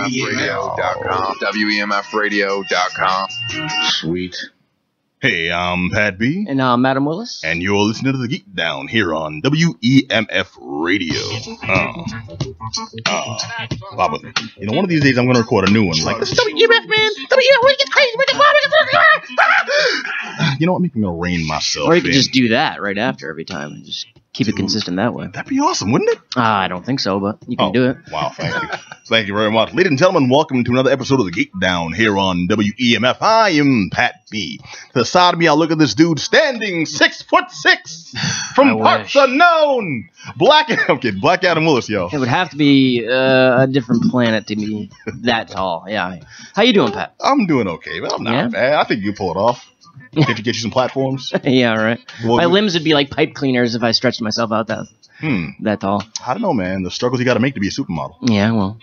WEMFradio.com. WEMFradio.com. Sweet. Hey, I'm Pat B. And I'm Adam Willis. And you're listening to the Geek Down here on WEMF Radio. Bob, you know, one of these days I'm going to record a new one. Like, this is WEMF, man. WEMF, get crazy. You know what? I'm going to rein myself. Or you could just do that right after every time and just keep it consistent that way. That'd be awesome, wouldn't it? I don't think so, but you can do it. Wow, thank you. Thank you very much. Ladies and gentlemen, welcome to another episode of the Geek Down here on WEMF. I am Pat B. To the side of me, I look at this dude standing 6'6" from parts unknown. Black Adam Willis, yo. It would have to be a different planet to be that tall. Yeah. How you doing, Pat? I'm doing okay, man. I'm not bad. I think you pull it off. Get you some platforms. Yeah, right. My limbs would be like pipe cleaners if I stretched myself out that tall. I don't know, man. The struggles you got to make to be a supermodel. Yeah, well.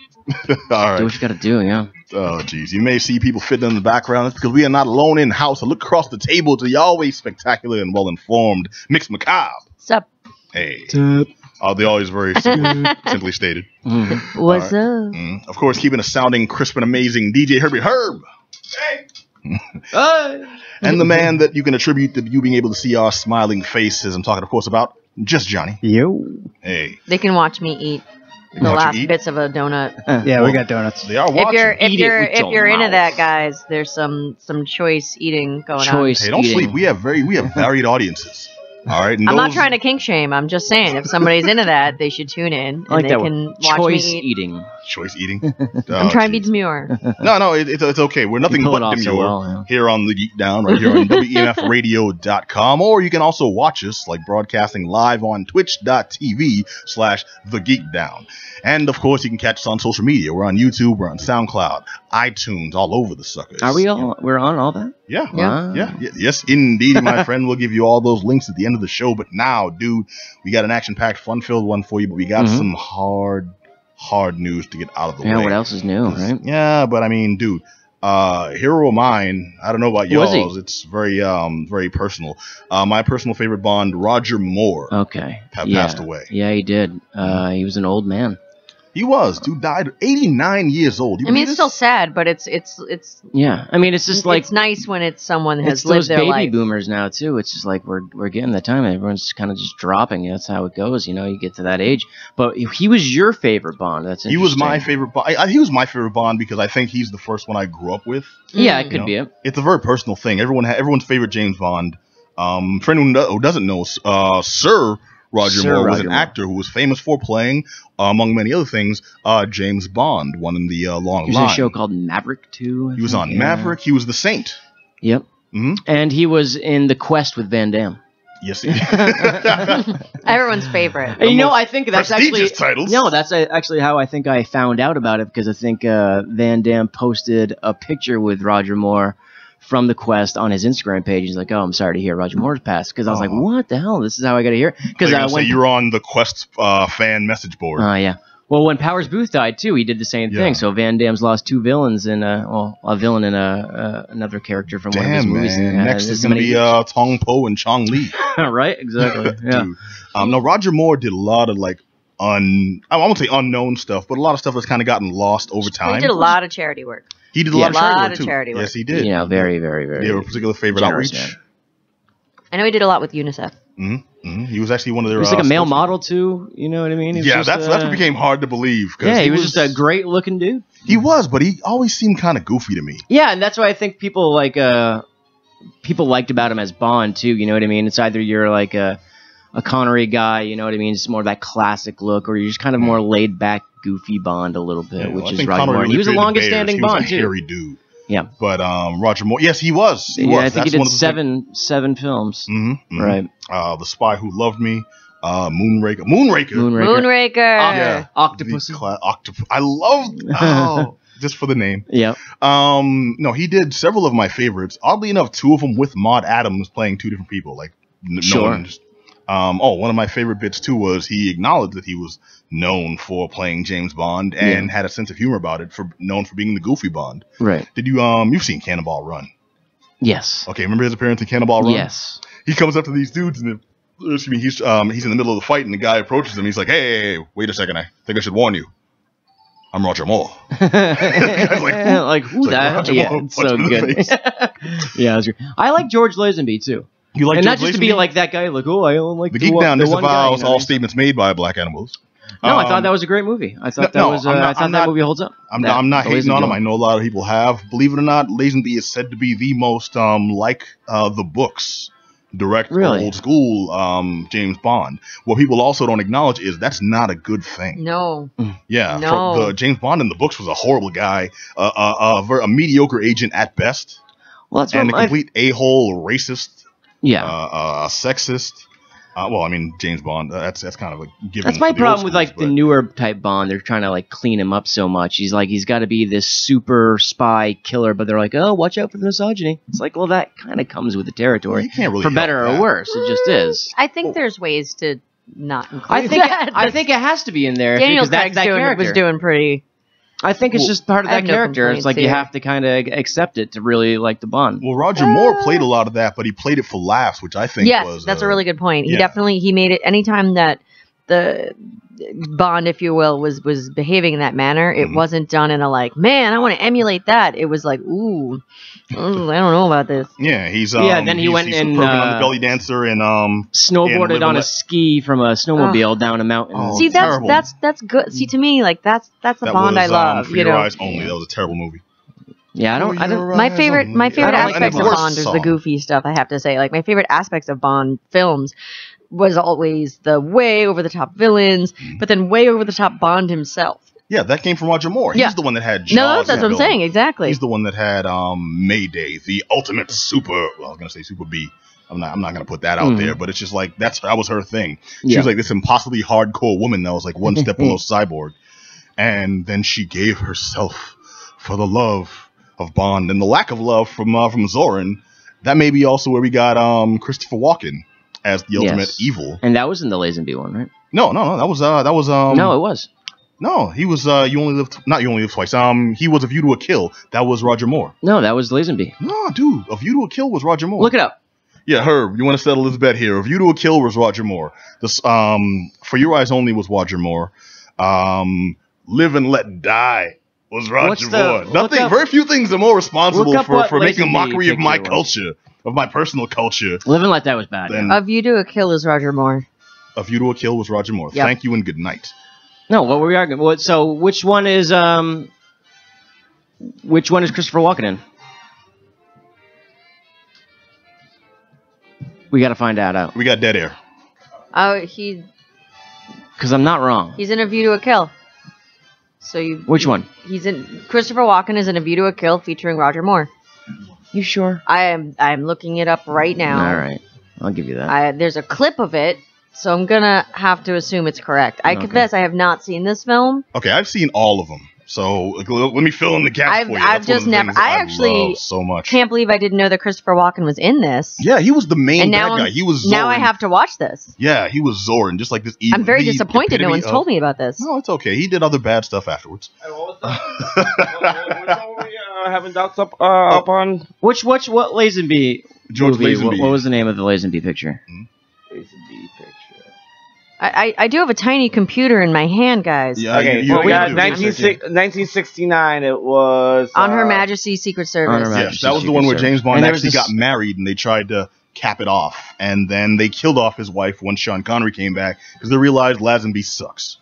All right. Do what you got to do, yeah. Oh, jeez. You may see people fitting in the background. That's because we are not alone in house. I look across the table to the always spectacular and well-informed Mix Macabre. Sup? Hey. Sup? They're always very simply stated. What's up? Of course, keeping it sounding crisp and amazing, DJ Herbie Herb. Hey. And the man that you can attribute to you being able to see our smiling faces. I'm talking, of course, about Just Johnny. Yo. Hey. They can watch me eat the last bits of a donut. Yeah, we got donuts. They are watching. If you're into that, guys, there's some choice eating going on. Hey, don't sleep. We have varied audiences. All right. I'm not trying to kink shame. I'm just saying if somebody's into that, they should tune in and they can watch me eat. Choice eating. I'm trying to be demure. No, it's okay. We're nothing but demure here on the Geek Down, right here on WEMFradio.com, or you can also watch us like broadcasting live on twitch.tv/thegeekdown. And of course, you can catch us on social media. We're on YouTube, we're on SoundCloud, iTunes, all over the suckers. Are we all? We're on all that? Yeah. Yes, indeed, my friend. We'll give you all those links at the end of the show. But now, dude, we got an action-packed, fun-filled one for you. But we got some hard news to get out of the way. Yeah, what else is new, right? Yeah, but I mean, dude, hero of mine, I don't know about y'all's. It's very personal. My personal favorite Bond, Roger Moore, passed away. Yeah, he did. He was an old man. He was. Dude died 89 years old. I mean, it's still sad, but it's yeah. I mean, it's just like it's nice when it's someone has it's lived those their baby life. boomers now too. It's just like we're getting that time. Everyone's kind of just dropping. That's how it goes. You know, you get to that age. But he was your favorite Bond. That's he was my favorite Bond. He was my favorite Bond because I think he's the first one I grew up with. Yeah, it could be it. It's a very personal thing. Everyone's favorite James Bond. For anyone who doesn't know, Sir Roger Moore was an actor who was famous for playing, among many other things, James Bond, one in the long line. There's a show called Maverick, too. He was on Maverick. He was the Saint. Yep. Mm-hmm. And he was in The Quest with Van Damme. Yes, he did. Everyone's favorite. You know, I think that's actually titles. No, that's actually how I think I found out about it, because I think Van Damme posted a picture with Roger Moore from The Quest on his Instagram page. He's like, "Oh, I'm sorry to hear Roger Moore's passed." Because I was like, "What the hell? This is how I got to hear it." Because you're on the Quest fan message board. Yeah. Well, when Powers Booth died too, he did the same thing. So Van Damme's lost two villains and a villain and another character from one of his movies. Man. Next is going to be Tong Po and Chong Li. Right? Exactly. Yeah. Dude. No, Roger Moore did a lot of I won't say unknown stuff, but a lot of stuff that's kind of gotten lost over time. He did a lot of charity work. He did a lot of charity work. Yes, he did. Yeah, very, very, very. You have a particular favorite outreach? Man. I know he did a lot with UNICEF. He was actually one of their. He was like a male model too. You know what I mean? Yeah, that's what became hard to believe. Yeah, he was just a great looking dude. He was, but he always seemed kind of goofy to me. Yeah, and that's why I think people liked about him as Bond too. You know what I mean? It's either you're like a Connery guy, you know what I mean? It's more of that classic look, or you're just kind of more laid back, goofy Bond a little bit, which is Roger Moore. He was the longest standing Bond too. He was a hairy dude. Yeah, but Roger Moore, yes, he was. I think he did seven films. Right. The Spy Who Loved Me, Moonraker. Yeah. Octopus. I love. Just for the name. Yeah. No, he did several of my favorites. Oddly enough, two of them with Maud Adams playing two different people. Like, one of my favorite bits too was he acknowledged that he was known for playing James Bond and had a sense of humor about it, known for being the goofy Bond. Right. Did you you've seen Cannonball Run? Yes. Okay, remember his appearance in Cannonball Run? Yes. He comes up to these dudes and he's in the middle of the fight and the guy approaches him. He's like, "Hey, wait a second, I think I should warn you. I'm Roger Moore. Guy's like, who that? Yeah, it's so good. Yeah, I like George Lazenby too. You like and George not just Lazenby? to be like that guy, like, oh, I don't like the Geek Down disavows all know? statements made by Black Animals. No, I thought that was a great movie. I thought that movie holds up. I'm not hating on him. I know a lot of people have. Believe it or not, Lazenby is said to be the most like the books, direct old school James Bond. What people also don't acknowledge is that's not a good thing. No. Yeah. No. The James Bond in the books was a horrible guy, a mediocre agent at best, well, that's and a complete a-hole, racist, sexist. Well, I mean, James Bond, that's kind of a given. That's my problem with like the newer type Bond. They're trying to like clean him up so much. He's got to be this super spy killer, but they're like, oh, watch out for the misogyny. It's like, well, that kind of comes with the territory. You can't really for better or worse. It just is. I think there's ways to not include that. I think it has to be in there. Daniel Craig was doing pretty. I think it's just part of that character. It's like you have to kind of accept it to really like the Bond. Well, Roger Moore played a lot of that, but he played it for laughs, which I think was... that's a really good point. He definitely made it anytime that the Bond, if you will, was behaving in that manner. It wasn't done in a like, man, I want to emulate that. It was like, ooh, I don't know about this. Yeah, he's then he went and on the belly dancer and snowboarded on a ski from a snowmobile down a mountain. Oh, see, terrible. that's good. See, to me, like that's the Bond I love. For Your Eyes Only. That was a terrible movie. Yeah, I don't. My favorite aspects of Bond is the goofy stuff. I have to say, like my favorite aspects of Bond films was always the way over the top villains, but then way over the top Bond himself. Yeah, that came from Roger Moore. He's the one that had Jaws. No, that's what I'm saying. Exactly. He's the one that had Mayday, the ultimate super. Well, I was gonna say Super B. I'm not gonna put that out there, but it's just like that was her thing. She was like this impossibly hardcore woman that was like one step below Cyborg, and then she gave herself for the love of Bond and the lack of love from Zorin. That may be also where we got Christopher Walken as the ultimate evil. And that was in the Lazenby one, right? No, that was no, it was. No, he was You Only Live Twice. He was A View to a Kill. That was Roger Moore. No, that was Lazenby. No, dude, A View to a Kill was Roger Moore. Look it up. Yeah, Herb, you want to settle this bet here? A View to a Kill was Roger Moore. This For Your Eyes Only was Roger Moore. Live and Let Die was Roger Moore. Nothing. Very few things are more responsible for making a mockery of my culture, of my personal culture. Live and Let Die was bad. A View to a Kill is Roger Moore. A View to a Kill was Roger Moore. Yep. Thank you and good night. No, what were we arguing? So which one is Christopher Walken in? We got to find that out. We got Dead Air. Oh, because I'm not wrong. He's in A View to a Kill. So which one? He's in Christopher Walken is in A View to a Kill featuring Roger Moore. You sure? I'm looking it up right now. All right, I'll give you that. There's a clip of it, so I'm gonna have to assume it's correct. I confess I have not seen this film. Okay, I've seen all of them. So let me fill in the gaps for you. I've just never. I actually so much. Can't believe I didn't know that Christopher Walken was in this. Yeah, he was the main bad guy. He was Zorin. Now I have to watch this. Yeah, he was Zorin, just like this. I'm very disappointed. No one's told me about this. No, it's okay. He did other bad stuff afterwards. What was we having doubts up on? What Lazenby? George movie? Lazenby. What was the name of the Lazenby picture? Lazenby picture. I do have a tiny computer in my hand, guys. Yeah, okay, we got 1969. It was On Her Majesty's Secret Service. Yes, that was the one where James Bond actually got married, and they tried to cap it off, and then they killed off his wife once Sean Connery came back because they realized Lazenby sucks.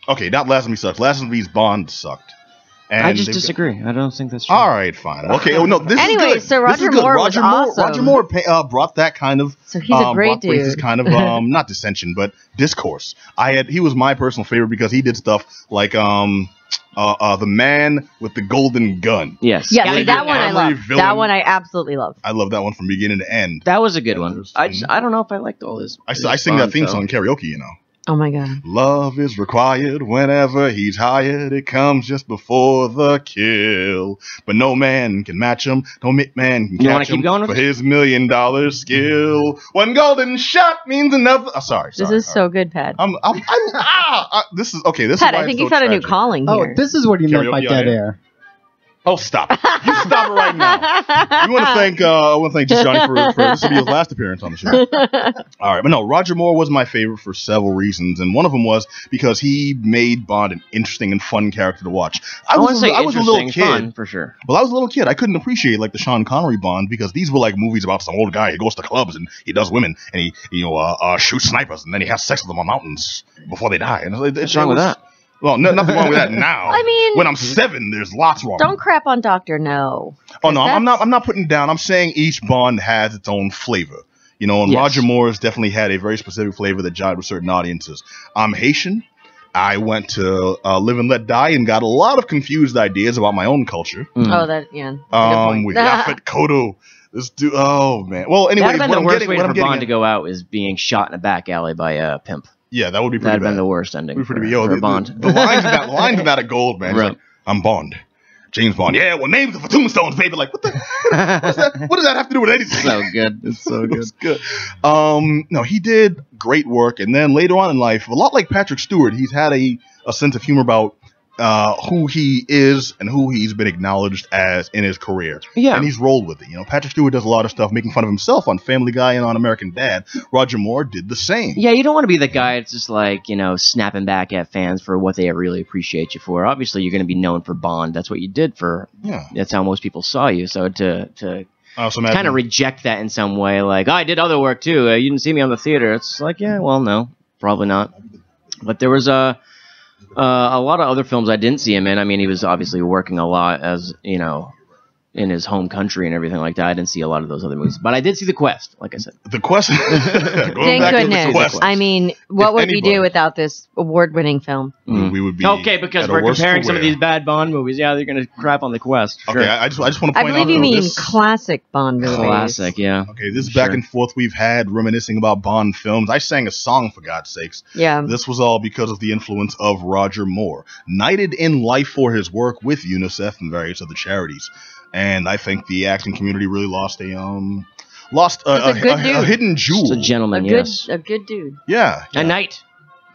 Okay, not Lazenby sucks. Lazenby's Bond sucked. And I just disagree. I don't think that's true. All right, fine. Okay. Oh no, this is good. So Roger Moore was awesome. Roger Moore brought that kind of. So he's a great dude. This kind of not dissension, but discourse. He was my personal favorite because he did stuff like the Man with the Golden Gun. Yes. Yeah, that one I love. That one I absolutely love. I love that one from beginning to end. That was a good one. I don't know if I liked all this. I sing that theme song in karaoke, you know. Oh my God. Love is required whenever he's hired. It comes just before the kill. But no man can match him. No man can catch him for his $1 million skill. One golden shot means another. Oh, sorry. This is so good, Pat. This is okay. This Pat, is I think you found a new calling here. Oh, this is what you meant by dead air. Oh, stop it! You stop it right now. I want to thank just Johnny for this will be his last appearance on the show. All right, but no, Roger Moore was my favorite for several reasons, and one of them was because he made Bond an interesting and fun character to watch. I was a little kid, fun, for sure. Well, I was a little kid. I couldn't appreciate like the Sean Connery Bond because these were like movies about some old guy who goes to clubs and he does women and he shoots snipers and then he has sex with them on mountains before they die. And What's wrong with that? Well, nothing wrong with that now. I mean, when I'm 7, there's lots wrong. Don't crap on Dr. No. Oh no, I'm not putting down. I'm saying each Bond has its own flavor. You know, and Roger Moore's definitely had a very specific flavor that jived with certain audiences. I'm Haitian. I went to Live and Let Die and got a lot of confused ideas about my own culture. Oh, that with Yaphet Kotto. This dude. Oh man. Well, anyway, that'd have been the worst way for Bond to go out is being shot in a back alley by a pimp. Yeah, that would be pretty That'd bad. have been the worst ending for Bond. The lines of that are gold, man. Right. Like, I'm Bond. James Bond. Yeah, well, names are for tombstones, baby. Like, what does that have to do with anything? So good. It's so good. It's good. No, he did great work. And then later on in life, a lot like Patrick Stewart, he's had a sense of humor about who he is and who he's been acknowledged as in his career. Yeah. And he's rolled with it. You know, Patrick Stewart does a lot of stuff making fun of himself on Family Guy and on American Dad. Roger Moore did the same. Yeah, you don't want to be the guy that's just like, snapping back at fans for what they really appreciate you for. Obviously, you're going to be known for Bond. That's what you did for. Yeah. That's how most people saw you. So to kind of reject that in some way, like, I did other work too. You didn't see me on the theater. It's like, yeah, well, no, probably not. But there was a lot of other films I didn't see him in. I mean, he was obviously working a lot as, in his home country and everything like that. I didn't see a lot of those other movies. But I did see The Quest, like I said. The Quest? Thank goodness. I mean, what would we do without this award-winning film? We would be okay, because we're comparing some of these bad Bond movies. Yeah, they're going to crap on The Quest. Okay, sure. I just want to point out. I believe you mean classic Bond movies. Classic, yeah. Okay, this back and forth we've had reminiscing about Bond films. I sang a song, for God's sakes. Yeah. This was all because of the influence of Roger Moore, knighted in life for his work with UNICEF and various other charities. And I think the acting community really lost a hidden jewel. Just a gentleman, a good dude. Yeah. A knight.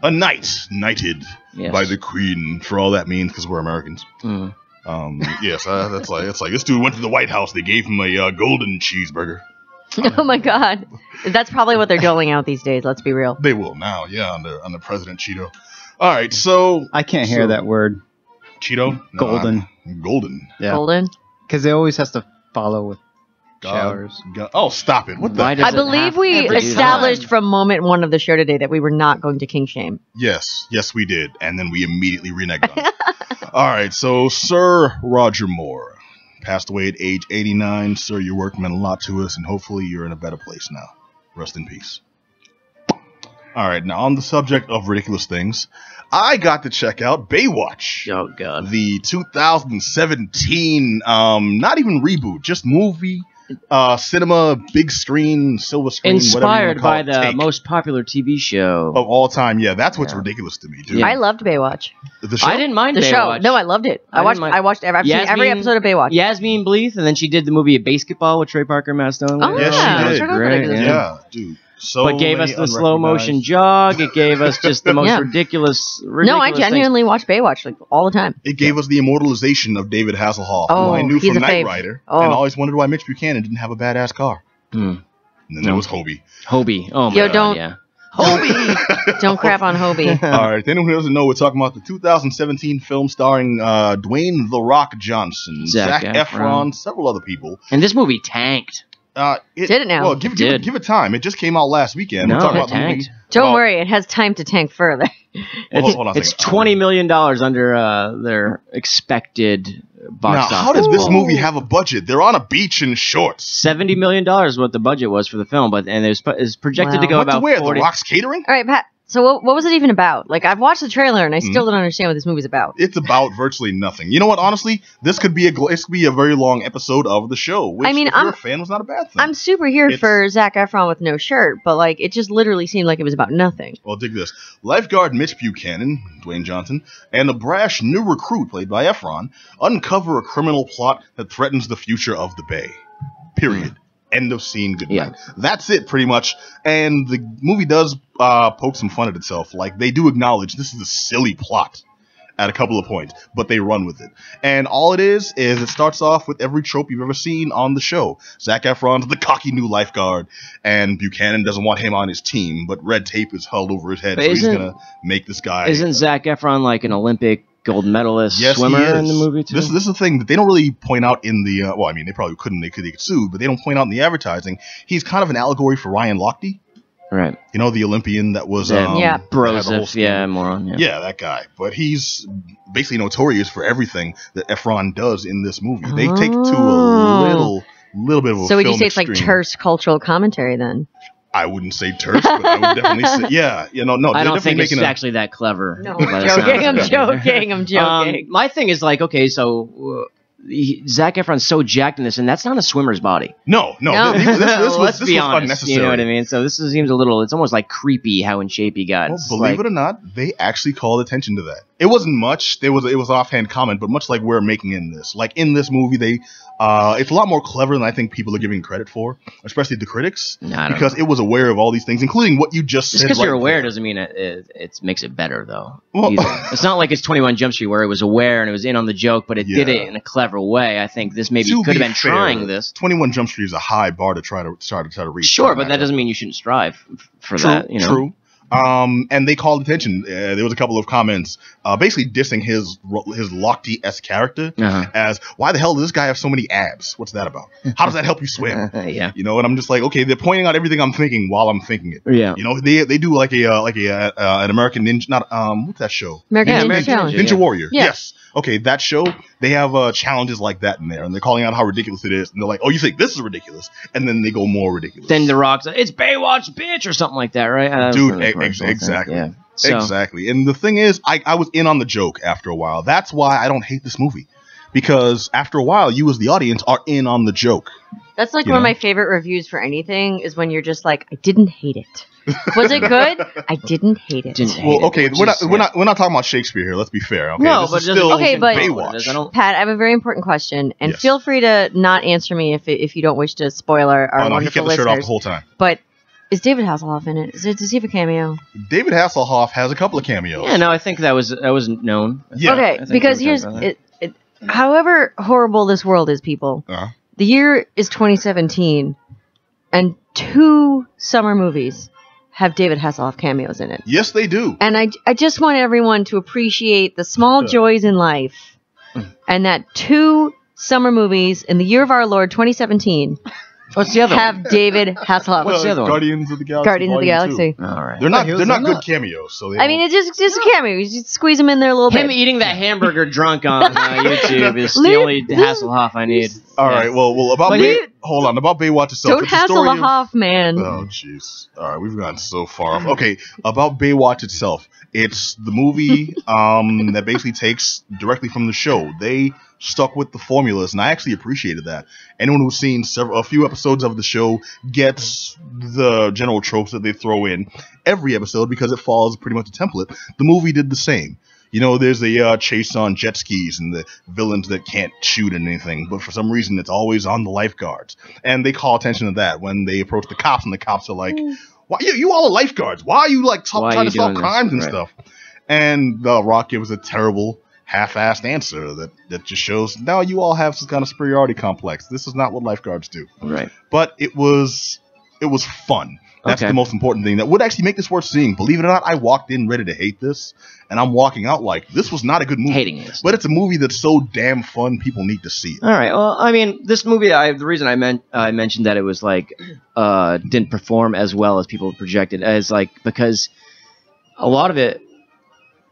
A knight, knighted by the Queen, for all that means, because we're Americans. Yes, that's like it's like this dude went to the White House. They gave him a golden cheeseburger. Oh my God, that's probably what they're doling out these days. Let's be real. They will now, yeah, under President Cheeto. All right, so I can't hear that word. Cheeto, no, golden, golden, yeah, golden. Because it always has to follow with showers. Oh, stop it! What the? I believe we established from moment one of the show today that we were not going to king shame. Yes, we did, and then we immediately reneged on it. All right, so Sir Roger Moore passed away at age 89. Sir, your work meant a lot to us, and hopefully you're in a better place now. Rest in peace. All right, now on the subject of ridiculous things, I got to check out Baywatch. Oh, God. The 2017, not even reboot, just movie, cinema, big screen, silver screen, inspired by the most popular TV show of all time. Yeah, that's what's ridiculous to me, dude. I loved Baywatch. The show? I didn't mind the Baywatch. show. No, I loved it. I've watched every episode of Baywatch. Yasmin Bleeth, and then she did the movie Basketball with Trey Parker and Matt Stone. Oh, yeah, she did. Great, yeah, dude. So but gave us the slow motion jog. It gave us just the most ridiculous. No, I genuinely watch Baywatch like all the time. It gave us the immortalization of David Hasselhoff, who I knew from Knight Rider, and always wondered why Mitch Buchanan didn't have a badass car. And then there was Hobie. Hobie, oh my God, yeah. Hobie! Don't crap on Hobie. All right, anyone who doesn't know, we're talking about the 2017 film starring Dwayne "The Rock" Johnson, Zac Efron, several other people. And this movie tanked. Did it now? Well, give it time. It just came out last weekend. No, we're talking it about tanked. The movie. Don't worry, it has time to tank further. It's $20 million under their expected box office. Now, how does this movie have a budget? They're on a beach in shorts. $70 million is what the budget was for the film, and it's projected to go about where? 40. The Rock's Catering? All right, Pat. So what was it even about? Like, I've watched the trailer and I still don't understand what this movie's about. It's about virtually nothing. You know what? Honestly, this could be a very long episode of the show. Which, if you're a fan, was not a bad thing. I'm super here for Zac Efron with no shirt, but like, it just literally seemed like it was about nothing. Well, dig this: lifeguard Mitch Buchanan, Dwayne Johnson, and a brash new recruit played by Efron uncover a criminal plot that threatens the future of the Bay. Period. End of scene. Good night. That's it, pretty much. And the movie does poke some fun at itself. Like, they do acknowledge this is a silly plot. at a couple of points, but they run with it. And all it is it starts off with every trope you've ever seen on the show. Zac Efron's the cocky new lifeguard, and Buchanan doesn't want him on his team, but red tape is held over his head, so he's going to make this guy... Isn't Zac Efron like an Olympic gold medalist swimmer in the movie, too? This is the thing that they don't really point out in the... well, I mean, they probably couldn't. They could sue, but they don't point out in the advertising. He's kind of an allegory for Ryan Lochte. Right. You know, the Olympian that was... Broseph, moron. Yeah, that guy. But he's basically notorious for everything that Efron does in this movie. They take to a little bit of a So would you film say it's like extreme. terse cultural commentary then? I wouldn't say terse, but I would definitely say... Yeah, no. I don't think it's actually that clever. No, I'm joking. My thing is like, okay, so... Zac Efron's so jacked in this, and that's not a swimmer's body. No. This Let's was be honest. unnecessary. You know what I mean? So this seems a little. It's almost like creepy how in shape he got. Well, believe it or not, they actually called attention to that. It wasn't much. It was an offhand comment, but much like we're making in this. Like in this movie, they it's a lot more clever than I think people are giving credit for, especially the critics, because it was aware of all these things, including what you just said. Just because right you're aware there. doesn't mean it makes it better, though. Well, it's not like it's 21 Jump Street where it was aware and it was in on the joke, but it did it in a clever way. I think this maybe could have been trying this. 21 Jump Street is a high bar to try to reach. Sure, but that doesn't mean you shouldn't strive for that. You know? True. And they called attention. There was a couple of comments basically dissing his Lochte-esque character as, why the hell does this guy have so many abs? What's that about? How does that help you swim? Yeah. You know, and I'm just like, okay, they're pointing out everything I'm thinking while I'm thinking it. Yeah. You know, they do like an American Ninja, not what's that show? American Ninja Challenge. Ninja Warrior. Yeah. Yes. Okay, that show, they have challenges like that in there, and they're calling out how ridiculous it is, and they're like, oh, you think this is ridiculous? And then they go more ridiculous. Then The Rock's like, it's Baywatch, bitch, or something like that, right? Dude, exactly. Yeah. So. Exactly. And the thing is, I was in on the joke after a while. That's why I don't hate this movie. Because after a while, you as the audience are in on the joke. That's like one of my favorite reviews for anything is when you're just like, I didn't hate it. Was it good? I didn't hate it. Okay, we're not talking about Shakespeare here. Let's be fair. Okay? No, this but is still Baywatch. Pat, I have a very important question, and feel free to not answer me if you don't wish to spoil our wonderful he kept the listeners. shirt off the whole time. But is David Hasselhoff in it? Does he have a cameo? David Hasselhoff has a couple of cameos. Yeah, no, I think that was known. Yeah. Okay, because here's however horrible this world is, people. The year is 2017, and 2 summer movies have David Hasselhoff cameos in it. Yes, they do. And I just want everyone to appreciate the small joys in life, and that 2 summer movies in the year of our Lord 2017 What's the other have David Hasselhoff. What's the other one? Guardians of the Galaxy. Guardians of the Galaxy. All right. They're not good cameos. So I mean, it's just a cameo. You just squeeze them in there a little Him bit. eating that hamburger drunk on YouTube is the only Hasselhoff I need. All right. Well, about hold on, about Baywatch itself. Don't Hasselhoff, man. Oh, jeez. All right, we've gone so far off. Okay, about Baywatch itself. It's the movie that basically takes directly from the show. They stuck with the formulas, and I actually appreciated that. Anyone who's seen a few episodes of the show gets the general tropes that they throw in every episode because it follows pretty much a template. The movie did the same. You know, there's a chase on jet skis and the villains that can't shoot at anything, but for some reason it's always on the lifeguards. And they call attention to that when they approach the cops, and the cops are like, "Why you all are lifeguards? Why are you trying to solve crimes and stuff?" And The Rock gives a terrible, half-assed answer that just shows, now you all have some kind of superiority complex. This is not what lifeguards do. Right. But it was fun. That's the most important thing that would actually make this worth seeing. Believe it or not, I walked in ready to hate this, and I'm walking out like, this was not a good movie. Hating this. But it's a movie that's so damn fun, people need to see it. All right. Well, I mean, this movie, the reason I mentioned that it was didn't perform as well as people projected is because a lot of it,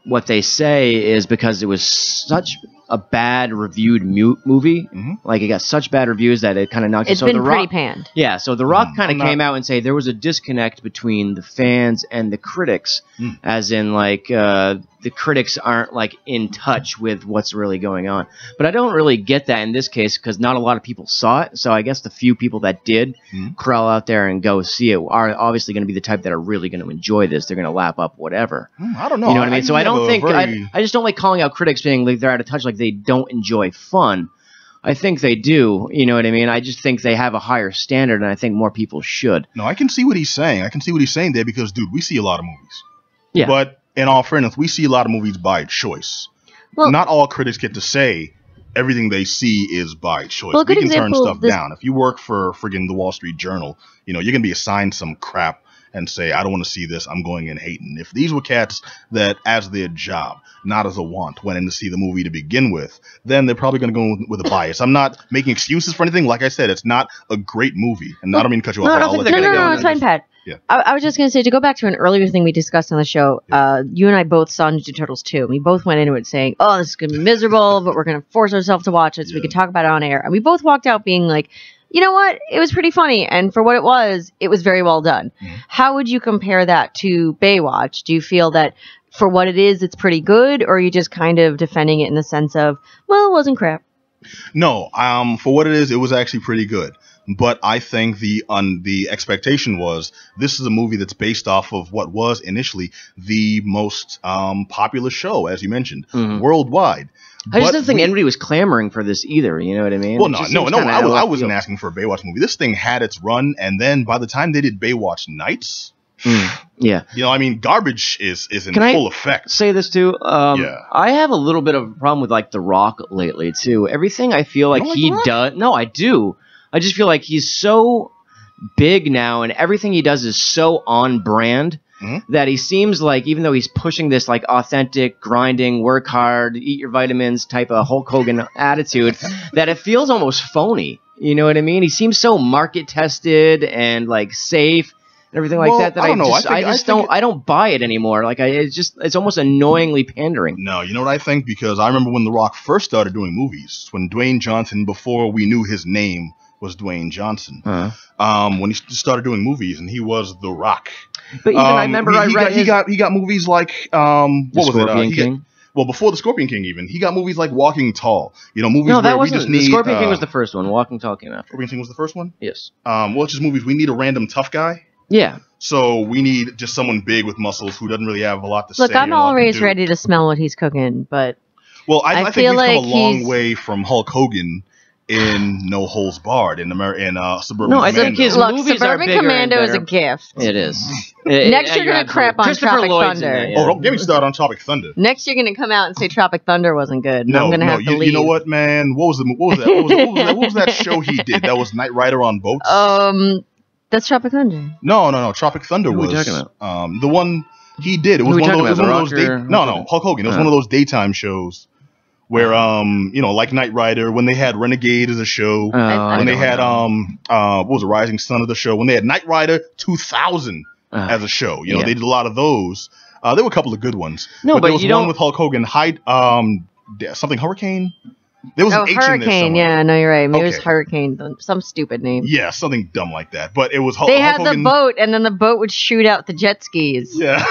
what they say is because it was such a bad reviewed movie. Mm-hmm. Like, it got such bad reviews that it kind of knocked it. It's been pretty panned. Yeah, so The Rock kind of came out and say there was a disconnect between the fans and the critics, as in, the critics aren't, in touch with what's really going on. But I don't really get that in this case because not a lot of people saw it, so I guess the few people that did crawl out there and go see it are obviously going to be the type that are really going to enjoy this. They're going to lap up whatever. I don't know. You know what I mean? So I don't think... I just don't like calling out critics being they're out of touch, they don't enjoy fun. I think they do, you know what I mean? I just think they have a higher standard, and I think more people should. No, I can see what he's saying. I can see what he's saying there because, dude, we see a lot of movies. Yeah. But in all fairness, we see a lot of movies by choice. Well- not all critics get to say everything they see is by choice. Well, a We good can turn example, stuff down. If you work for friggin' the Wall Street Journal, you're going to be assigned some crap and say, I don't want to see this, I'm going in hating. If these were cats that, as their job, not as a want, went in to see the movie to begin with, then they're probably going to go with a bias. I'm not making excuses for anything. Like I said, it's not a great movie. And I don't mean to cut you off. No, I don't I'll think let they're you gonna go. go. It's fine, Pat. Yeah. I was just going to say, to go back to an earlier thing we discussed on the show, you and I both saw Ninja Turtles 2. We both went into it saying, oh, this is going to be miserable, but we're going to force ourselves to watch it so we can talk about it on air. And we both walked out being like, you know what? It was pretty funny. And for what it was very well done. Mm-hmm. How would you compare that to Baywatch? Do you feel that for what it is, it's pretty good? Or are you just kind of defending it in the sense of, well, it wasn't crap? No, for what it is, it was actually pretty good. But I think the expectation was this is a movie that's based off of what was initially the most popular show, as you mentioned, worldwide. I just didn't think anybody was clamoring for this either. You know what I mean? Well, It no, just no, seems no. kinda I out of left wasn't field. asking for a Baywatch movie. This thing had its run, and then by the time they did Baywatch Nights, Yeah. garbage is in Can I full effect. say this too? Yeah. I have a little bit of a problem with like The Rock lately too. Everything I feel like don't like he The Rock? does. No, I do. I just feel like he's so big now, and everything he does is so on brand that he seems like, even though he's pushing this like authentic, grinding, work hard, eat your vitamins type of Hulk Hogan attitude, that it feels almost phony. You know what I mean? He seems so market tested and like safe and everything like Well, that. I don't know. I don't buy it anymore. Like it's almost annoyingly pandering. No, you know what I think? Because I remember when The Rock first started doing movies, when Dwayne Johnson, before we knew his name was Dwayne Johnson, when he started doing movies, and he was The Rock. But even I remember he got movies like what was Scorpion it? King? Well, before the Scorpion King, even he got movies like Walking Tall. Movies No, where that we wasn't. just The need. Scorpion King was the first one. Walking Tall came after. Scorpion King was the first one. Yes. Well, it's just movies. We need a random tough guy. Yeah. So we need just someone big with muscles who doesn't really have a lot to say. Look, I'm or a lot to always do. ready to smell what he's cooking, but Well, I think feel we've like come a long he's- way from Hulk Hogan in No Holds Barred in Suburban No, I Commando. think his look, movies are Suburban bigger Commando and is a better. gift. It is. Next you're gonna crap on Tropic Thunder. Oh, don't get me started on Tropic Thunder. Next, you're going to come out and say Tropic Thunder wasn't good. And I'm going to have to you leave. know what, man? What was that? What was that show he did? That was Knight Rider on boats. That's Tropic Thunder. No. Tropic Thunder Who are was we talking about? the one he did. It was Who are we one of talking those. It was about, one of The those. Rock or- No, Hulk Hogan. It was one of those daytime shows where like Knight Rider, when they had Renegade as a show, when they had what was it, Rising Sun of the show, when they had Knight Rider 2000 as a show. They did a lot of those. There were a couple of good ones. No, but there was you one don't- with Hulk Hogan. Something Hurricane. There was an H in there Hurricane. somewhere. Yeah, no, you're right. Maybe it was Okay. Hurricane. Some stupid name. Yeah, something dumb like that. But it was Hulk They had Hogan. the boat, and then the boat would shoot out the jet skis. Yeah.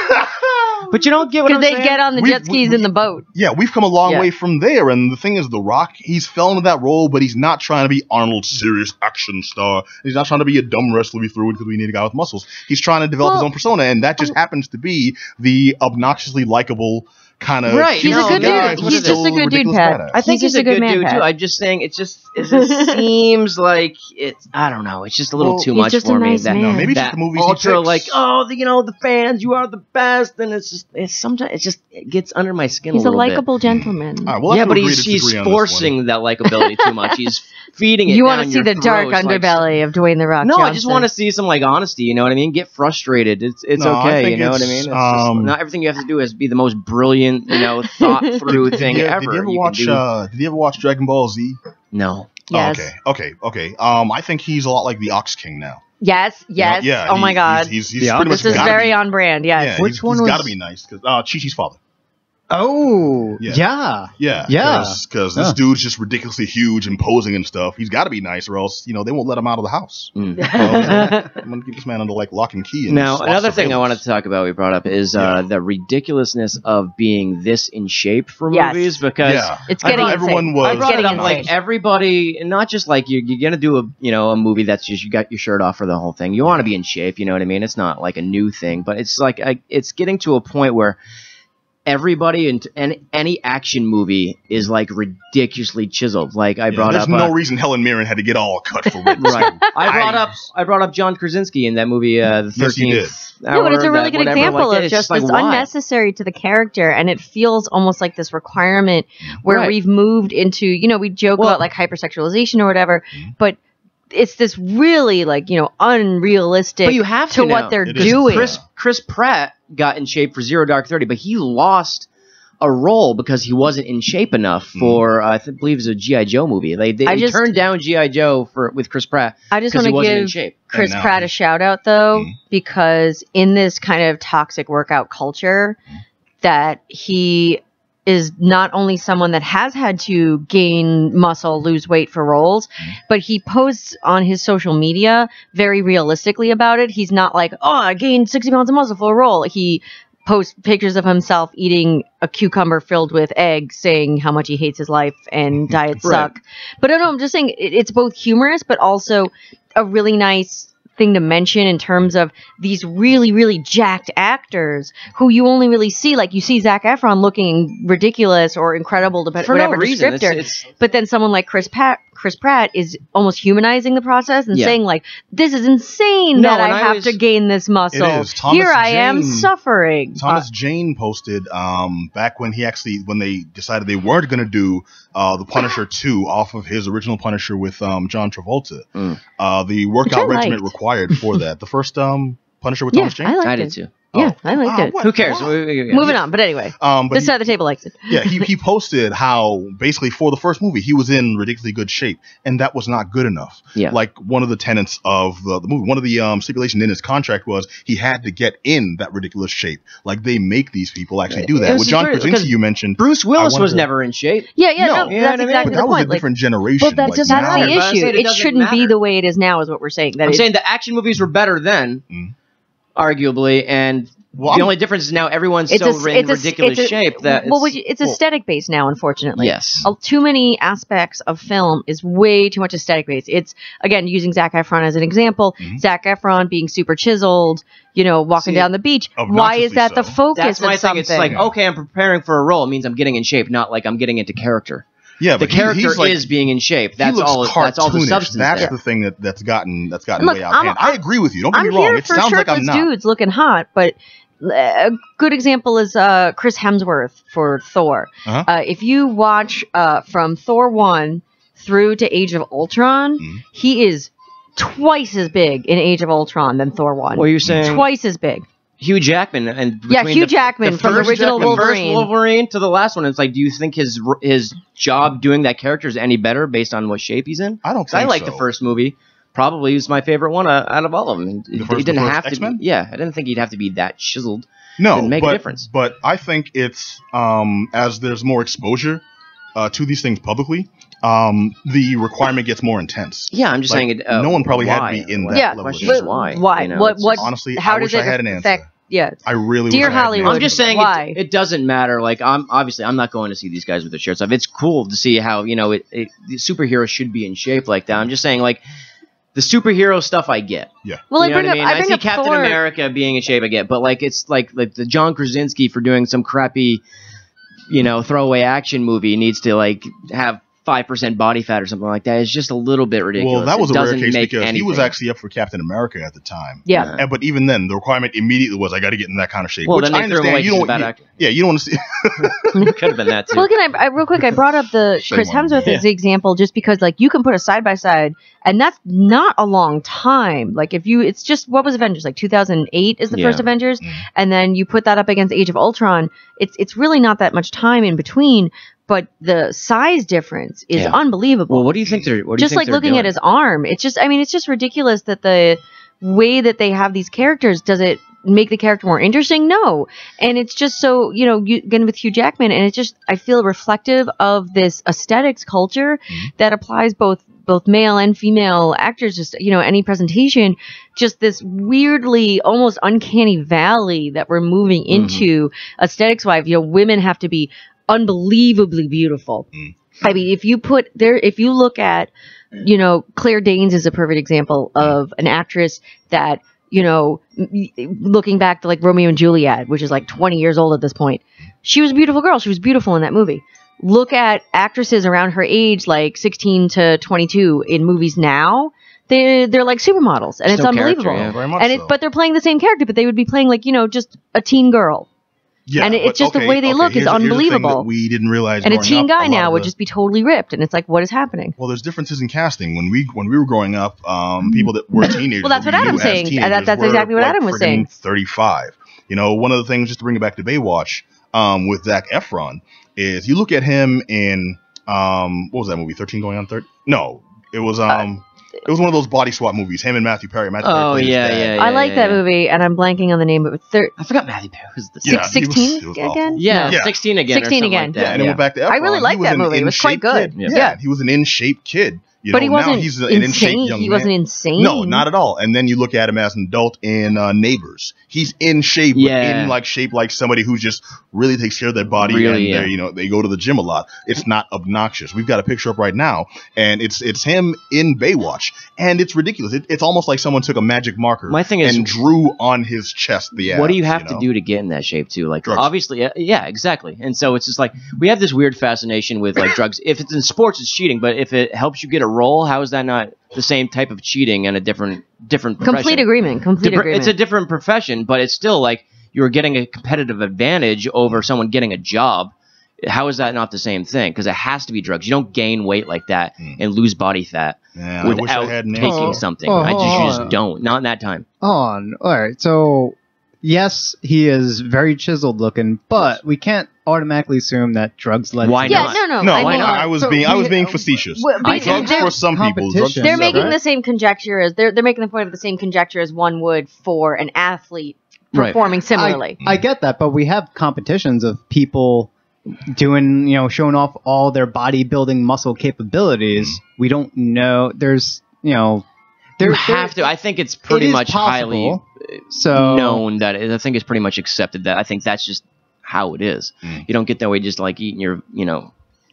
But you don't get what Because I'm they'd saying? get on the jet skis in the boat. Yeah, we've come a long Yeah. way from there. And the thing is, The Rock, he's fell into that role, but he's not trying to be Arnold's serious action star. He's not trying to be a dumb wrestler we threw in because we need a guy with muscles. He's trying to develop his own persona, and that just happens to be the obnoxiously likable kind of Right, He's a good dude. He's just a good dude, Pat. I think he's a good man, dude Pat. too. I'm just saying it just seems like it's, I don't know, it's just a little Well, too he's much just a for me. nice That, man. No, maybe it's that just the movies he ultra picks. like, the fans, you are the best, and it gets under my skin He's a a little likable gentleman. All right, we'll have Yeah, to but agree to he's disagree on this forcing that likability too much. He's feeding it. You want to see the dark underbelly of Dwayne The Rock No, Johnson. I just want to see some like honesty. You know what I mean? Get frustrated. It's No, I okay. think You know what I mean? it's, It's just, not everything you have to do is be the most brilliant, thought through thing Did ever. you ever You watch? can do- Did you ever watch Dragon Ball Z? No. Yes. Oh, okay. I think he's a lot like the Ox King now. Yes. Yeah. Oh my God. He's Yeah. pretty much This is gotta very be, on brand. Yes. Yeah, Which one he's was- got to be nice because Chi-Chi's father. Oh, Yeah. yeah. Yeah, because this Huh. dude's just ridiculously huge, imposing and stuff. He's got to be nice, or else they won't let him out of the house. Mm. I'm gonna keep this man under lock and key. And Now, SWAT another thing I surveillance. wanted to talk about, we brought up, is the ridiculousness of being this in shape for Yes. movies. Because Yeah, It's I getting brought- everyone insane. was. I brought it getting up like insane. everybody, and not just like you're gonna do a movie that's just you got your shirt off for the whole thing. You want to be in shape, you know what I mean? It's not like a new thing, but it's like it's getting to a point where everybody and any action movie is like ridiculously chiseled. Like I brought there's up, no reason Helen Mirren had to get all cut for Ridley right. Scott. I brought up John Krasinski in that movie, the 13th. Yes, you did. No, but it's a really good example of just like, it's why? unnecessary to the character, and it feels almost like this requirement where Right. we've moved into, we joke about like hypersexualization or whatever, but it's this really like, unrealistic But you have to what now. they're It is. doing. Chris Pratt got in shape for Zero Dark 30, but he lost a role because he wasn't in shape enough for I believe it was a G.I. Joe movie. They turned down G.I. Joe with Chris Pratt. I just because want he to wasn't in give shape. Chris And now Pratt a shout out though, because in this kind of toxic workout culture, that he is not only someone that has had to gain muscle, lose weight for roles, but he posts on his social media very realistically about it. He's not like, oh, I gained 60 pounds of muscle for a role. He posts pictures of himself eating a cucumber filled with eggs, saying how much he hates his life and diets Right. suck. But no, I'm just saying it's both humorous, but also a really nice thing to mention in terms of these really, really jacked actors who you only really see, like you see Zac Efron looking ridiculous or incredible, For whatever no reason. descriptor. It's But then someone like Chris Pratt is almost humanizing the process and Yeah. saying like, this is insane No, that and I I have was- to gain this muscle. It is. Thomas Here I am Jane- suffering. Thomas Jane posted back when they decided they weren't going to do the Punisher 2 off of his original Punisher with John Travolta. The workout Which I regimen liked. required for that. The first Punisher with Yeah, Thomas Jane? I liked I it. did too. Yeah, I liked it. what? Who cares? Wow. Moving on, but anyway, But this he- side of the table likes it. yeah, he posted how basically for the first movie he was in ridiculously good shape, and that was not good enough. Yeah. Like one of the tenets of the movie, one of the stipulations in his contract was he had to get in that ridiculous shape. Like they make these people actually do It that. was With John great, Krasinski, because you mentioned Bruce Willis I was wanted to- never in shape. Yeah, No. no, You know what that's I mean? exactly but the that was point. a different generation. Well, like, that's now- the but I issue. said it It doesn't shouldn't be matter. the way it is now, is what we're saying. That I'm it's- saying the action movies were better then, arguably, and Well, the I'm- only difference is now everyone's it's so a- in it's a- ridiculous it's a- shape that well, it's aesthetic based now, unfortunately. Yes. Too many aspects of film is way too much aesthetic based. It's again using Zac Efron as an example. Zac Efron being super chiseled, walking See, down the beach. Why is that the so. focus that's my of thing. something? It's like, okay, I'm preparing for a role. It means I'm getting in shape, not like I'm getting into character. yeah, The but character he's like, is being in shape. he That's looks all. That's all the cartoonish. substance. That's there. the thing that's gotten Look, way out of hand. I agree with you. Don't get I'm me wrong. here It for sounds like I'm shirtless not. dudes looking hot, but a good example is Chris Hemsworth for Thor. Uh-huh. If you watch from Thor 1 through to Age of Ultron, he is twice as big in Age of Ultron than Thor 1. What are you saying? Twice as big. Hugh Jackman and Yeah, between Hugh Jackman from the first original the first Wolverine. Wolverine to the last one. It's like, do you think his job doing that character is any better based on what shape he's in? I don't 'Cause I think like so. the first movie. Probably was my favorite one out of all of them. It The didn't first have to. X-Men? Be, yeah, I didn't think he'd have to be that chiseled. No, Didn't make a but, difference. But I think it's as there's more exposure to these things publicly, the requirement gets more intense. Yeah, I'm just Like, saying it. no one probably had to why? be in that Yeah, level. question of is detail. why? Why? You know, What? it's What? just- Honestly, How I does wish it I had an affect? answer. Yeah. I really Dear wish I had an Hollywood. answer. I'm just saying Why? it doesn't matter. Like I'm not going to see these guys with their shirts off. It's cool to see how the superheroes should be in shape like that. I'm just saying like the superhero stuff I get. Yeah. Well, You know what I mean? I bring see up Captain Thor. America being in shape I get, but like it's like the John Krasinski for doing some crappy, throwaway action movie needs to like have 5% body fat or something like that. It's just a little bit ridiculous. Well, that was It a rare doesn't case make because he was anything. actually up for Captain America at the time. Yeah. But even then, the requirement immediately was I got to get in that kind of shape. Well, which then I they threw him understand. away You 'cause he's don't a bad you- actor. Yeah, you don't want to see. Could have been that too. Well, again, I real quick, I brought up the Same Chris one. Hemsworth as the example just because, like, you can put a side by side, and that's not a long time. Like, it's just what was Avengers, like 2008 is the Yeah. first Avengers, and then you put that up against Age of Ultron. It's really not that much time in between, but the size difference is Yeah. unbelievable. Well, what do you think they're? What do you Just think like they're looking doing? at his arm, it's just ridiculous that the way that they have these characters, does it make the character more interesting? No. And it's just so, again with Hugh Jackman, and it's just, I feel reflective of this aesthetics culture that applies both male and female actors, just, any presentation, just this weirdly almost uncanny valley that we're moving into aesthetics wise. Women have to be unbelievably beautiful. I mean, if you look at, Claire Danes is a perfect example of an actress that, looking back to like Romeo and Juliet, which is like 20 years old at this point. She was a beautiful girl. She was beautiful in that movie. Look at actresses around her age, like 16 to 22 in movies now. They're like supermodels, and it's unbelievable. Very much so. But they're playing the same character, but they would be playing like just a teen girl. Yeah, and it's just the way they look is unbelievable. We didn't realize, and a teen guy now would just be totally ripped, and it's like, what is happening? Well, there's differences in casting. When we were growing up, people that were teenagers. Well, that's what Adam's saying. That's exactly what Adam was saying. 35. One of the things, just to bring it back to Baywatch, with Zac Efron, is you look at him in what was that movie? 13 Going on 30? No, it was it was one of those body swap movies. Him and Matthew Perry. Oh yeah. I like that movie, and I'm blanking on the name of it. I forgot Matthew Perry was the 16 again. Yeah, 16 again. 16 again. Like that. And it went back to Efron. I really liked that movie. It was quite good. Yeah, he was an in-shape kid. But he wasn't now he's an in-shape young He man. wasn't insane. No, not at all. And then you look at him as an adult in Neighbors. He's in shape, but in shape like somebody who just really takes care of their body. Really, and they go to the gym a lot. It's not obnoxious. We've got a picture up right now, and it's him in Baywatch, and it's ridiculous. It's almost like someone took a magic marker and drew on his chest the abs. What do you have to do to get in that shape too? Like drugs. Obviously, yeah, exactly. And so it's just like we have this weird fascination with like drugs. If it's in sports, it's cheating, but if it helps you get a role, how is that not the same type of cheating and a different profession? Complete agreement. It's a different profession, but it's still like you're getting a competitive advantage over someone getting a job. How is that not the same thing? Because it has to be drugs. You don't gain weight like that and lose body fat without taking something. You just don't. Not in that time. All right. So yes, he is very chiseled looking, but we can't automatically assume that drugs led. Why not? No. Why not? I was being facetious. Drugs for some people. They're making the same conjecture as they're making the point of the same conjecture as one would for an athlete performing similarly. I get that, but we have competitions of people doing, showing off all their bodybuilding muscle capabilities. We don't know. There's, you have to. I think it's pretty much highly known that I think it's pretty much accepted that I think that's just how it is. You don't get that way just like eating your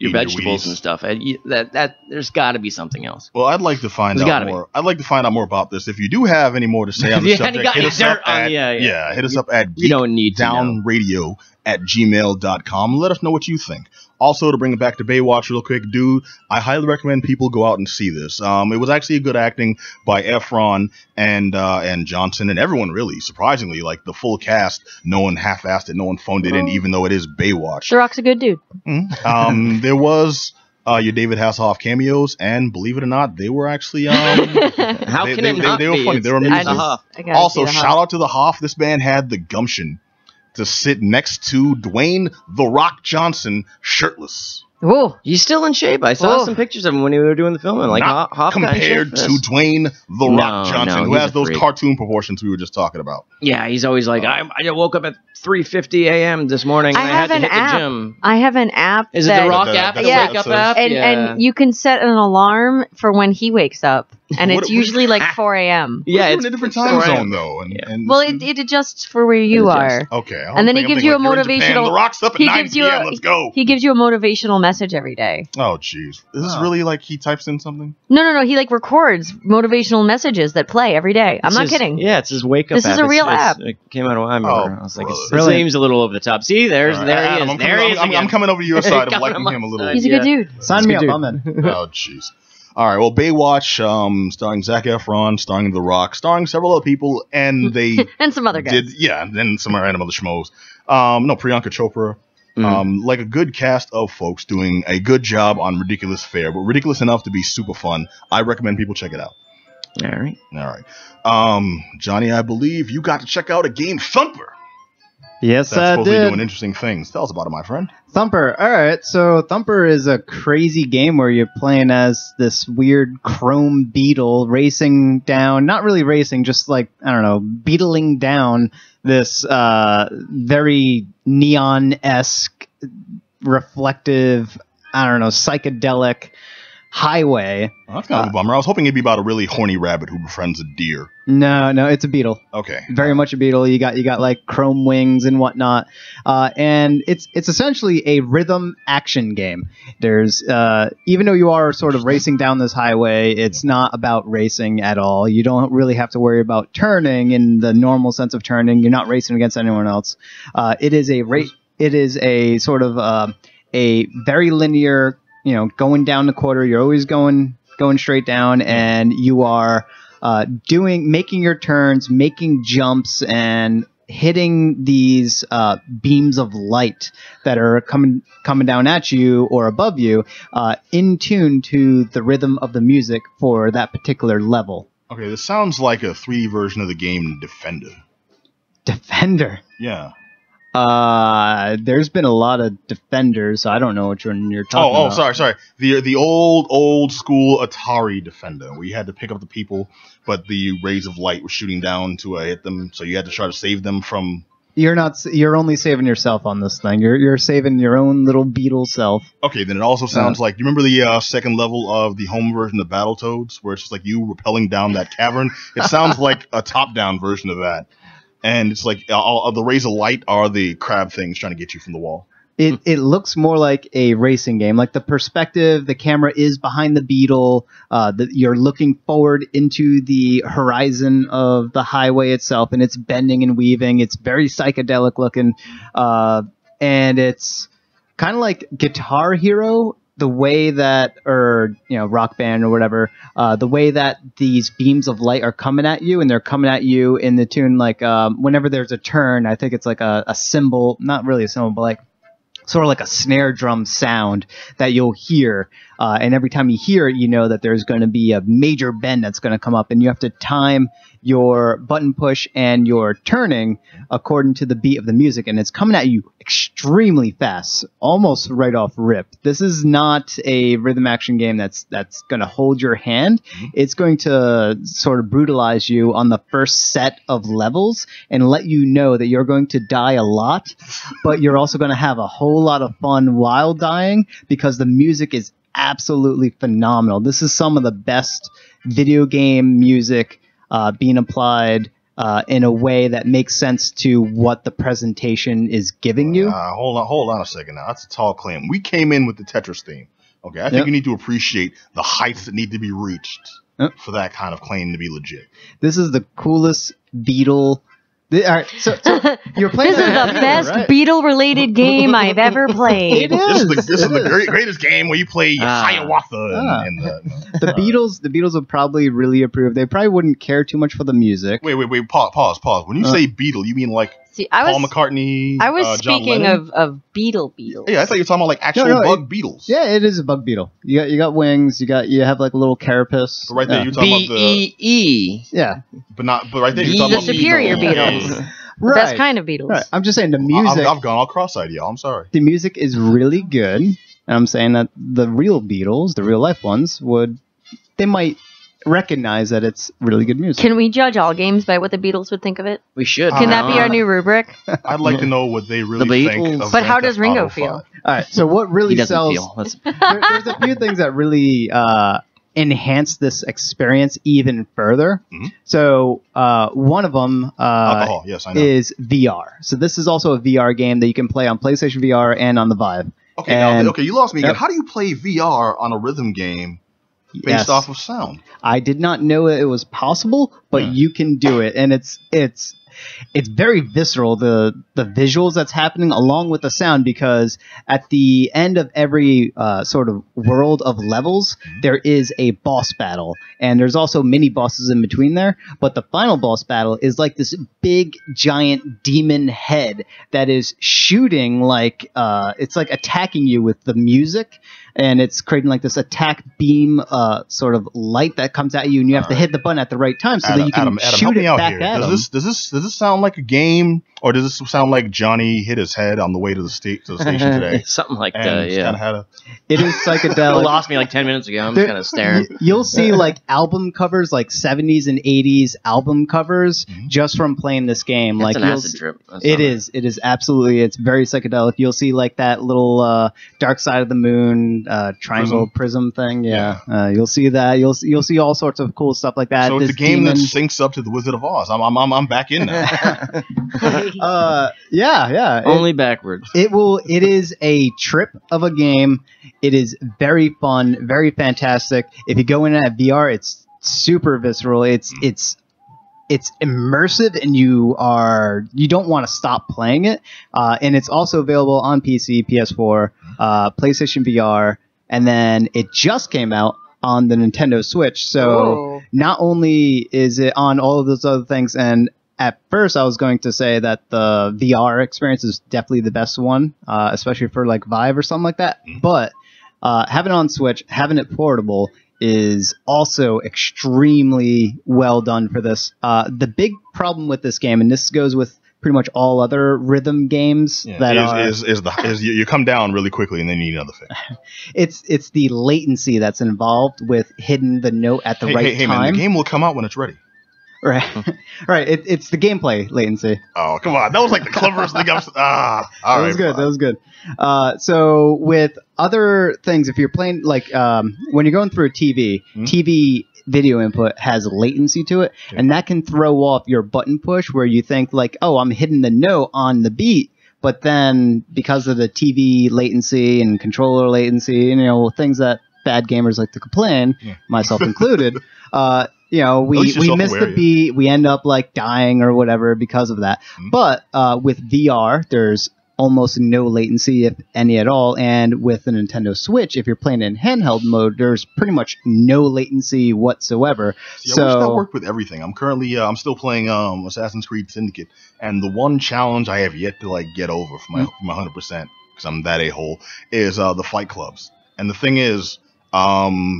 vegetables and stuff. That there's got to be something else. Well, I'd like to find out more. I'd like to find out more about this. If you do have any more to say on the subject, hit us up at hit us up at geekdownradio@gmail.com. Let us know what you think. Also, to bring it back to Baywatch real quick, dude, I highly recommend people go out and see this. It was actually a good acting by Efron and Johnson and everyone, really. Surprisingly, like the full cast, no one half-assed it, no one phoned it in, even though it is Baywatch. The Rock's a good dude. There was your David Hasselhoff cameos, and believe it or not, they were actually how can it not they were be? funny. They were amazing. Also, shout out to the Hoff. This man had the gumption to sit next to Dwayne "The Rock" Johnson shirtless. Whoa. He's still in shape. I saw some pictures of him when we were doing the film. And like Hoff compared to Dwayne "The Rock" Johnson, who has those cartoon proportions we were just talking about. Yeah, he's always like, I woke up at 3:50 a.m. this morning and I had to hit the gym. I have an app. Is it the Rock app? The wake up app? And you can set an alarm for when he wakes up. And it's usually like 4 a.m. Yeah, it's in a different time zone though. Well, it adjusts for where you are. Okay. And then he gives you a motivational. The Rock's up at 9 p.m. Let's go. He gives you a motivational message every day. Oh, jeez. Is this really like he types in something? No. He like records motivational messages that play every day. I'm not kidding. Yeah, it's his wake up app. This is a real app. It came out of I was like, it seems a little over the top. See, there he is. I'm coming over to your side. I'm liking him a little. He's a good dude. Sign me up. I'm in. Oh, jeez. All right, well, Baywatch, starring Zac Efron, starring The Rock, starring several other people, and they and some other guys. And then some random other schmoes. Priyanka Chopra, like a good cast of folks doing a good job on ridiculous fare, but ridiculous enough to be super fun. I recommend people check it out. All right. Johnny, I believe you got to check out a game, Thumper. Yes, That's I supposed did. to be doing interesting things. Tell us about it, my friend. Thumper. All right, so Thumper is a crazy game where you're playing as this weird chrome beetle racing down, not really racing, just like, I don't know, beetling down this very neon-esque, reflective, I don't know, psychedelic highway. Oh, that's kind of a bummer. I was hoping it'd be about a really horny rabbit who befriends a deer. No, it's a beetle. Okay. Very much a beetle. You got like chrome wings and whatnot, and it's essentially a rhythm action game. There's even though you are sort of racing down this highway, it's not about racing at all. You don't really have to worry about turning in the normal sense of turning. You're not racing against anyone else. It is a sort of a very linear. Going down the quarter. You're always going straight down, and you are making your turns, making jumps, and hitting these beams of light that are coming down at you or above you, in tune to the rhythm of the music for that particular level. Okay, this sounds like a 3D version of the game Defender. Defender? Yeah. There's been a lot of Defenders, so I don't know which one you're talking about. Oh, sorry. The old school Atari Defender, where you had to pick up the people, but the rays of light were shooting down to hit them, so you had to try to save them from. You're only saving yourself on this thing. You're saving your own little beetle self. Okay, then it also sounds like, you remember the second level of the home version of Battletoads, where it's just like you rappelling down that cavern? It sounds like a top-down version of that. And it's like the rays of light are the crab things trying to get you from the wall. It looks more like a racing game. Like the perspective, the camera is behind the beetle. You're looking forward into the horizon of the highway itself, and it's bending and weaving. It's very psychedelic looking, and it's kind of like Guitar Hero. The way that, or Rock Band or whatever, the way that these beams of light are coming at you, and they're coming at you in the tune like whenever there's a turn, I think it's like a cymbal, not really a cymbal, but like sort of like a snare drum sound that you'll hear, and every time you hear it, you know that there's going to be a major bend that's going to come up, and you have to time your button push and your turning according to the beat of the music, and it's coming at you extremely fast, almost right off rip. This is not a rhythm action game that's going to hold your hand. It's going to sort of brutalize you on the first set of levels and let you know that you're going to die a lot, but you're also going to have a whole lot of fun while dying because the music is absolutely phenomenal. This is some of the best video game music being applied in a way that makes sense to what the presentation is giving you. Hold on a second now. That's a tall claim. We came in with the Tetris theme. Okay, I think you need to appreciate the heights that need to be reached for that kind of claim to be legit. This is the coolest Beetle. All right, so you're playing. This is the best right? Beetle-related game I've ever played. It is. This is the greatest game where you play Hiawatha and the Beatles. The Beatles would probably really approve. They probably wouldn't care too much for the music. Wait. Pause. When you say Beatle, you mean like Paul McCartney? I was John speaking Lennon? of Beatles. Yeah, I thought you were talking about like actual bug beetles. Yeah, it is a bug beetle. You got wings. You have like a little carapace. But right there, you're talking about the BEE. Yeah, but right there, you're talking about the superior beetles. beetles. Yeah. right. Best kind of Beatles. Right. I'm just saying the music. I've gone all cross-eyed, y'all. I'm sorry. The music is really good, and I'm saying that the real Beatles, the real life ones, they might recognize that it's really good music. Can we judge all games by what the Beatles would think of it? We should. Can that be our new rubric? I'd like to know what they really The think Beatles. of But how Grand does Theft Ringo Auto feel? 5. All right, so what really He doesn't sells? feel. There's a few things that really enhance this experience even further. Mm-hmm. So one of them Alcohol, yes, I know. is VR. So this is also a VR game that you can play on PlayStation VR and on the Vive. Okay, And- okay, you lost me again. Yep. How do you play VR on a rhythm game based Yes. off of sound? I did not know it was possible, but you can do it, and it's very visceral, the visuals that's happening along with the sound, because at the end of every sort of world of levels, there is a boss battle, and there's also mini bosses in between there, but the final boss battle is like this big giant demon head that is shooting like it's like attacking you with the music, and it's creating like this attack beam sort of light that comes at you, and you have to hit the button at the right time so that you can Adam, shoot help it me out back here. at him. Does this sound like a game Or does this sound like Johnny hit his head on the way to the station today? Something like And that, just yeah. kinda had a, It is You psychedelic. lost me like 10 minutes ago. I'm just kind of staring. You'll see like album covers, like 70s and 80s album covers, just from playing this game. That's Like an you'll acid s- trip. That's It not is. It is absolutely. It's very psychedelic. You'll see like that little Dark Side of the Moon triangle prism thing. Yeah. You'll see that. You'll see all sorts of cool stuff like that. so it's This a game demon- that syncs up to the Wizard of Oz. I'm back in now. yeah. Only backwards. It is a trip of a game. It is very fun, very fantastic. If you go in at VR, it's super visceral. It's immersive, and you don't want to stop playing it. And it's also available on PC, PS4, PlayStation VR, and then it just came out on the Nintendo Switch. So Whoa. not only is it on all of those other things, and at first I was going to say that the VR experience is definitely the best one, especially for like Vive or something like that. But having it on Switch, having it portable is also extremely well done for this. The big problem with this game, and this goes with pretty much all other rhythm games You come down really quickly and then you need another fix. it's the latency that's involved with hitting the note at the right Hey, time. man, the game will come out when it's ready. Right, right. It's the gameplay latency. Oh, come on. That was like the cleverest thing I've... all That right, was good. fine. That was good. So with other things, if you're playing like when you're going through a TV, TV video input has latency to it, and that can throw off your button push where you think like, oh, I'm hitting the note on the beat, but then because of the TV latency and controller latency, and things that bad gamers like to complain, myself included. We least you're miss the self-aware, beat, we end up like dying or whatever because of that. But with VR, there's almost no latency, if any at all. And with the Nintendo Switch, if you're playing in handheld mode, there's pretty much no latency whatsoever. See, I wish that worked with everything. I'm currently, I'm still playing Assassin's Creed Syndicate, and the one challenge I have yet to like get over for my 100%, because I'm that a-hole, is the fight clubs. And the thing is,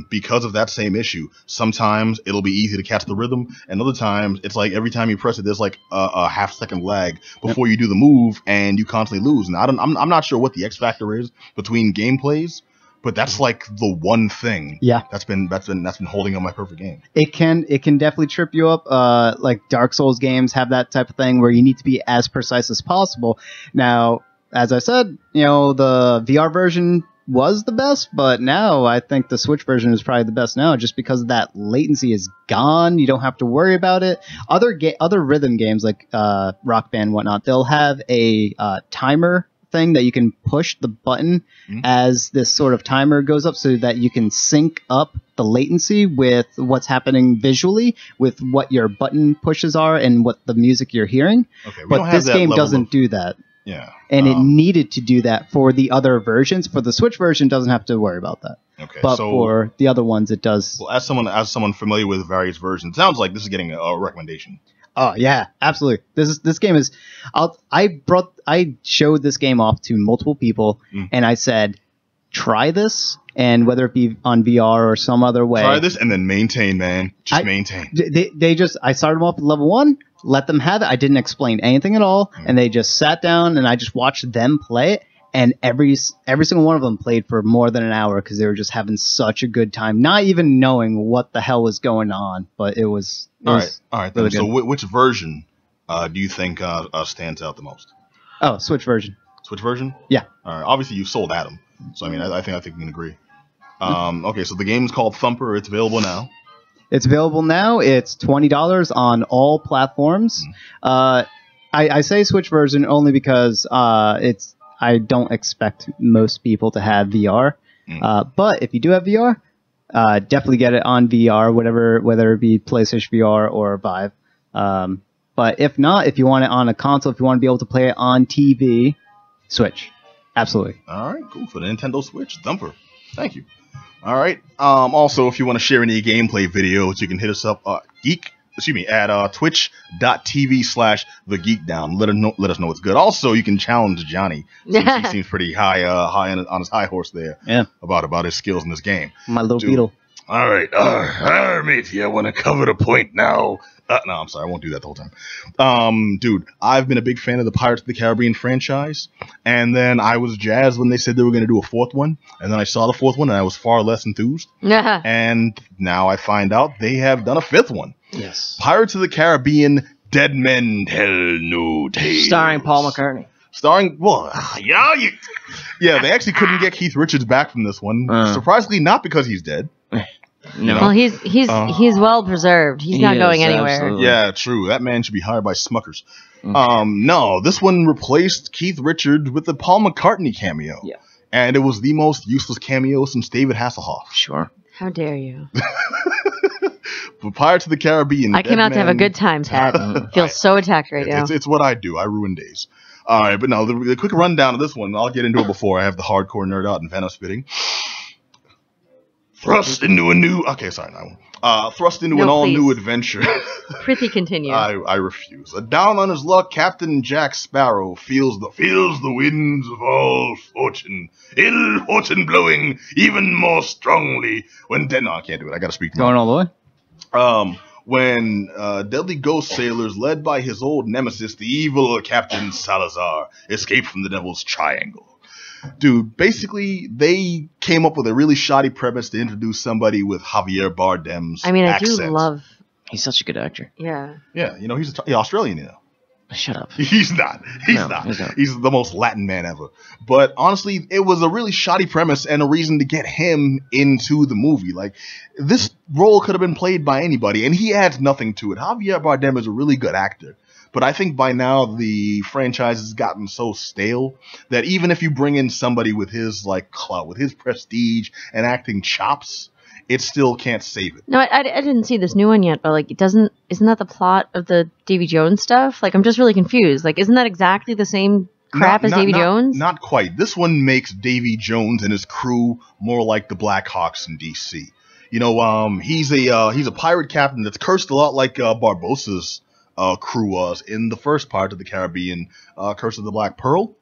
because of that same issue, sometimes it'll be easy to catch the rhythm, and other times it's like every time you press it, there's like a half-second lag before you do the move, and you constantly lose. And I'm not sure what the X factor is between gameplays, but that's like the one thing that's been holding up my perfect game. It can definitely trip you up. Like Dark Souls games have that type of thing where you need to be as precise as possible. Now, as I said, the VR version was the best, but now I think the Switch version is probably the best now, just because that latency is gone. You don't have to worry about it. Other rhythm games like Rock Band and whatnot, they'll have a timer thing that you can push the button as this sort of timer goes up, so that you can sync up the latency with what's happening visually, with what your button pushes are and what the music you're hearing. Okay, but this game doesn't do that. Yeah. And it needed to do that for the other versions. For the Switch version, doesn't have to worry about that. Okay. But so, for the other ones, it does. well, as someone familiar with various versions, it sounds like this is getting a recommendation. Oh yeah, absolutely. This game is. I showed this game off to multiple people, and I said, try this, and whether it be on VR or some other way, Try this and then maintain, man. Maintain. I started them off at level 1, let them have it. I didn't explain anything at all, and they just sat down, and I just watched them play it. And every single one of them played for more than an hour because they were just having such a good time, not even knowing what the hell was going on. But it was All right. Then. really So good. which version do you think stands out the most? Oh, Switch version. Switch version? Yeah. All right. Obviously, you sold Adam, so I mean, I think we can agree. Okay, so the game's called Thumper. It's available now. It's available now. It's $20 on all platforms. I say Switch version only because I don't expect most people to have VR. But if you do have VR, definitely get it on VR, whether it be PlayStation VR or Vive. But if not, if you want it on a console, if you want to be able to play it on TV, Switch. Absolutely. All right, cool. For the Nintendo Switch, Thumper. Thank you. All right. Also, if you want to share any gameplay videos, you can hit us up at twitch.tv/the Geek Down. Let us know it's good. Also, you can challenge Johnny. He seems pretty high on his high horse there. Yeah. About his skills in this game. My little beetle. All right, matey, I want to cover the point now. No, I'm sorry, I won't do that the whole time. Dude, I've been a big fan of the Pirates of the Caribbean franchise, and then I was jazzed when they said they were going to do a fourth one, and then I saw the fourth one, and I was far less enthused. And now I find out they have done a fifth one. Yes. Pirates of the Caribbean, Dead Men Tell No Tales. Starring Paul McCartney. Yeah, they actually couldn't get Keith Richards back from this one. Surprisingly, not because he's dead. No. Well, he's well preserved. He's not going anywhere. Absolutely. Yeah, true. That man should be hired by Smuckers. No, this one replaced Keith Richards with the Paul McCartney cameo. Yeah. And it was the most useless cameo since David Hasselhoff. Sure. How dare you? But Pirates of the Caribbean. I came out to have a good time, Pat. Feel so attacked right now. It's what I do. I ruin days. All right, but no, the quick rundown of this one, I'll get into it before I have the hardcore nerd out and venom spitting. Thrust into an all-new adventure. Prithee, continue. I refuse. Down on his luck, Captain Jack Sparrow feels the winds of all fortune, ill fortune blowing even more strongly when no, I can't do it. I gotta speak. Going all the way? When deadly ghost sailors led by his old nemesis, the evil Captain Salazar, escape from the Devil's Triangle. Dude, basically, they came up with a really shoddy premise to introduce somebody with Javier Bardem's accent. I do love... He's such a good actor. Yeah. Yeah, you know, he's Australian, you know. Shut up. He's not. He's not. He's the most Latin man ever. But honestly, it was a really shoddy premise and a reason to get him into the movie. Like, this role could have been played by anybody, and he adds nothing to it. Javier Bardem is a really good actor. But I think by now the franchise has gotten so stale that even if you bring in somebody with his like clout, with his prestige and acting chops, it still can't save it. No, I didn't see this new one yet, but like isn't that the plot of the Davy Jones stuff? Like I'm just really confused. Like isn't that exactly the same crap as Davy Jones? Not quite. This one makes Davy Jones and his crew more like the Blackhawks in DC. You know, he's a pirate captain that's cursed a lot like Barbossa's crew was in the first part of the Caribbean, Curse of the Black Pearl.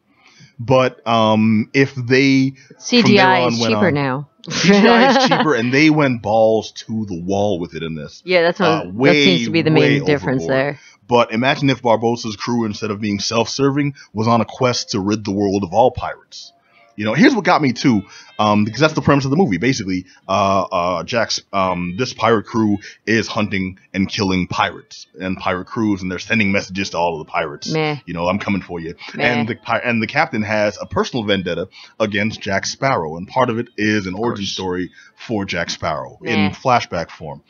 But if they CGI is cheaper now. CGI is cheaper, and they went balls to the wall with it in this. Yeah, that's what that seems to be the main difference there. But imagine if Barbossa's crew, instead of being self-serving, was on a quest to rid the world of all pirates. You know, here's what got me too, because that's the premise of the movie. Basically, this pirate crew is hunting and killing pirates and pirate crews, and they're sending messages to all of the pirates. Meh. You know, I'm coming for you. Meh. And the captain has a personal vendetta against Jack Sparrow, and part of it is an origin story for Jack Sparrow in flashback form.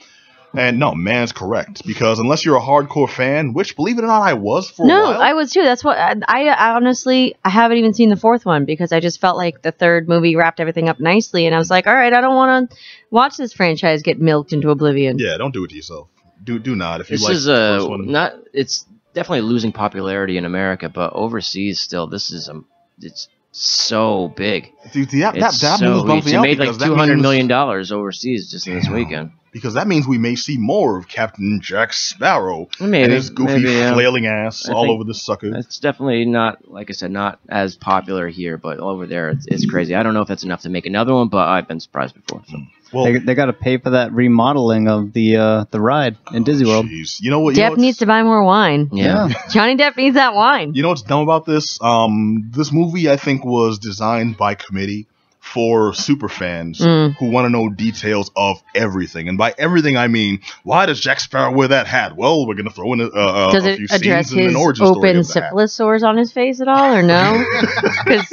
And no, man's correct, because unless you're a hardcore fan, which, believe it or not, I was for a while. No, I was too. That's what I honestly, I haven't even seen the fourth one because I just felt like the third movie wrapped everything up nicely, and I was like, all right, I don't want to watch this franchise get milked into oblivion. Yeah, don't do it to yourself. Do not. If you this like is the first one. not. It's definitely losing popularity in America, but overseas still, this is it's so big. Dude, that news so bumps me it out made like because that $200 means- million overseas just in this weekend. Because that means we may see more of Captain Jack Sparrow Maybe, and his goofy yeah. flailing ass I all think over this sucker. It's definitely not, like I said, not as popular here, but over there it's crazy. I don't know if that's enough to make another one, but I've been surprised before. So. Well, They got to pay for that remodeling of the ride in Disney World. Jeez. You know what? Depp needs to buy more wine. Yeah. Johnny Depp needs that wine. You know what's dumb about this? This movie, I think, was designed by committee for super fans who want to know details of everything. And by everything, I mean, why does Jack Sparrow wear that hat? Well, we're going to throw in Does a it few address scenes in his an origin story open of the hat. syphilis sores on his face at all, or no? Because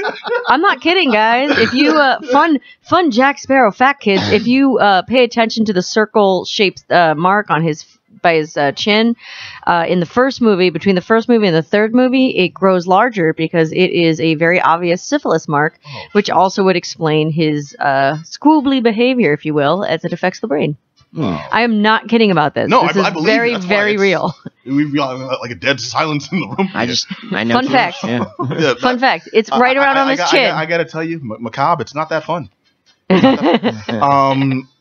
I'm not kidding, guys. If you fun Jack Sparrow fact, kids, if you pay attention to the circle-shaped mark on his chin in the first movie, between the first movie and the third movie, it grows larger because it is a very obvious syphilis mark, which also would explain his squoobly behavior, if you will, as it affects the brain. I am not kidding about this. No, this I is believe very, it. That's why very real. We've got like a dead silence in the room. I know. Fun fact. Yeah. Yeah, Fun fact. It's right around on his chin. I got to tell you, Macabre, it's not that fun. Going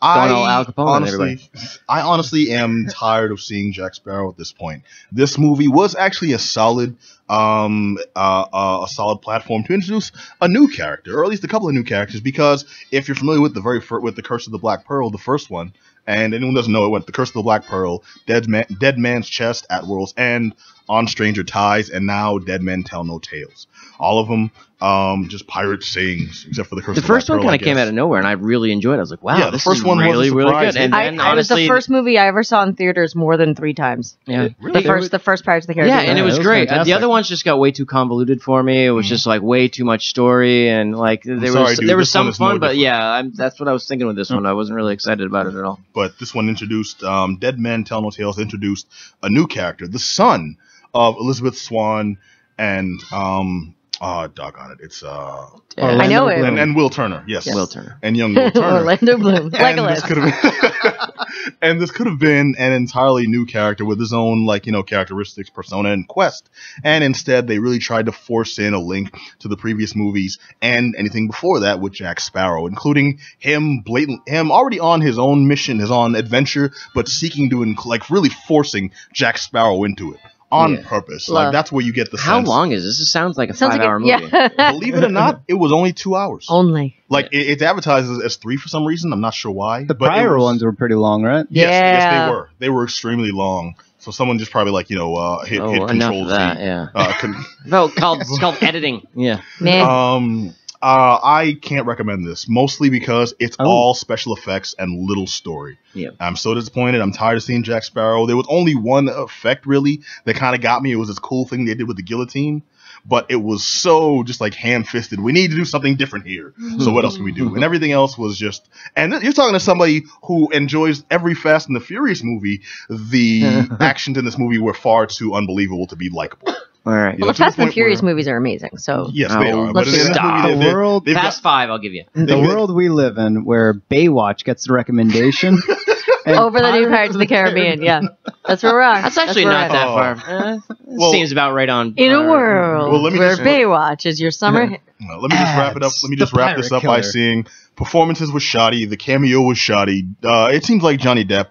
all Al Capone on everybody. I honestly am tired of seeing Jack Sparrow at this point. This movie was actually a solid platform to introduce a new character, or at least a couple of new characters. Because if you're familiar with the Curse of the Black Pearl, the first one, And anyone who doesn't know, it went The Curse of the Black Pearl, Dead Man's Chest at World's End, On Stranger Ties, and now Dead Men Tell No Tales. All of them just pirate sayings, except for The Curse of the Black Pearl. The first one kind of came out of nowhere, and I really enjoyed it. I was like, wow, yeah, this the first is one really, was a really surprise. good. And then, I was the honestly, first movie I ever saw in theaters more than 3 times. Yeah, Really? The first Pirates of the yeah, Caribbean. and it was it was great. fantastic. The other ones just got way too convoluted for me. It was just like way too much story, and like there was this some one is fun, no but different. yeah, that's what I was thinking with this one. I wasn't really excited about it at all. But this one introduced Dead Men Tell No Tales, introduced a new character, the son of Elizabeth Swann and doggone it, it's I know it. and Will Turner, yes, Will Turner. and young Will Turner. Orlando Bloom. And this could have been an entirely new character with his own, like, characteristics, persona, and quest. And instead, they really tried to force in a link to the previous movies and anything before that with Jack Sparrow, including him already on his own mission, his own adventure, but seeking to, really forcing Jack Sparrow into it. On purpose. Love. Like, that's where you get the How sense. long is this? It sounds like a Sounds 5-hour like movie. yeah. Believe it or not, it was only 2 hours. Only. Like, it's advertised as 3 for some reason. I'm not sure why. The but prior it was, ones were pretty long, right? Yes, Yeah. they were. They were extremely long. So someone just probably hit Oh, Control enough Z. of that, yeah. Con- No, it's called editing. Yeah. Man. I can't recommend this, mostly because it's all special effects and little story. Yeah. I'm so disappointed. I'm tired of seeing Jack Sparrow. There was only one effect, really, that kind of got me. It was this cool thing they did with the guillotine, but it was so just like ham-fisted. We need to do something different here. So what else can we do? And everything else was just... And you're talking to somebody who enjoys every Fast and the Furious movie. The actions in this movie were far too unbelievable to be likable. All right. Well, the to the Fast and point Furious where- movies are amazing. So Yes, they are. But let's in this stop. movie, The world- they've Fast 5, I'll give you. The world we live in, where Baywatch gets the recommendation. and Over the new Pirates of the Caribbean. Yeah, that's where we're at. That's actually where not we're that at. far. Well- Seems about right on. In a world Well, let me where just- Baywatch is your summer. Let me just wrap it up. Let me just The wrap this pirate up by killer. saying performances was shoddy. The cameo was shoddy. It seems like Johnny Depp.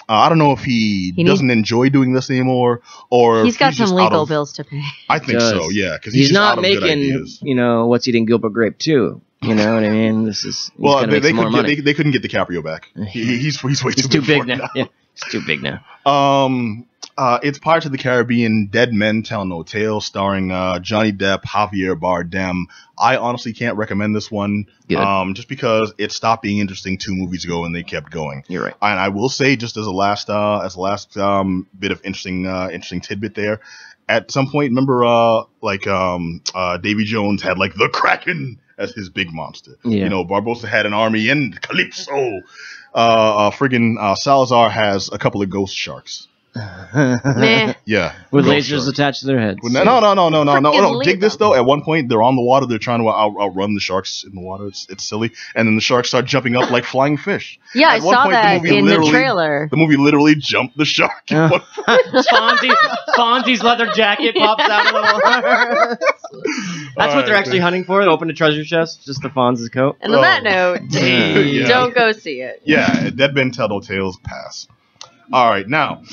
I don't know if he doesn't enjoy doing this anymore, or He's got some just out legal of- bills to pay. I think Does. so, yeah, because He's just not out of good making, ideas. What's Eating Gilbert Grape 2. You know what I mean? He's Well, gonna they make some more couldn't money. get, they couldn't get DiCaprio back. He's way He's too too big for it now. Yeah, he's too big now. It's Pirates of the Caribbean, Dead Men Tell No Tales, starring Johnny Depp, Javier Bardem. I honestly can't recommend this one, Good. just because it stopped being interesting 2 movies ago and they kept going. You're right. And I will say, just as a last bit of interesting tidbit there, at some point, remember, Davy Jones had like the Kraken as his big monster. Yeah. Barbossa had an army and Calypso. Salazar has a couple of ghost sharks. Meh. Yeah, With ghost lasers sharks. attached to their heads. No. Freaking Dig this lethal. though. At one point, they're on the water. They're trying to outrun the sharks in the water. It's silly. And then the sharks start jumping up like flying fish. Yeah, I At one saw point, that movie in the literally- trailer. The movie literally jumped the shark. Fonzie's leather jacket pops out of the water. That's what they're actually hunting for. They open a treasure chest, just the Fonz's coat. And on that note, Yeah. don't go see it. Yeah, Dead Men Tell No Tales, pass. All right, now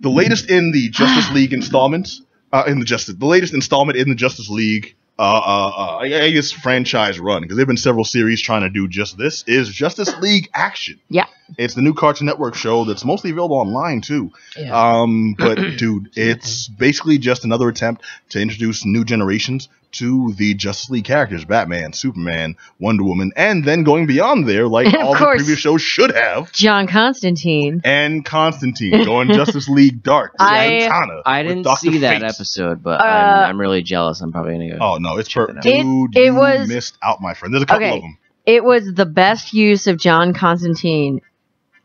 the latest in the Justice League installments, the latest installment in the Justice League, I guess franchise run, because there've been several series trying to do just this, is Justice League Action. Yeah. It's the new Cartoon Network show that's mostly available online too. But dude, it's basically just another attempt to introduce new generations to the Justice League characters: Batman, Superman, Wonder Woman, and then going beyond there, like And of all the course- previous shows should have. John Constantine. And Constantine going Justice League Dark. Zatanna I with didn't Dr. see that Fate. episode, but Uh, I'm really jealous. I'm probably gonna go. Oh no, it's perfect, it dude. It you was- missed out, my friend. There's a couple Okay. of them. It was the best use of John Constantine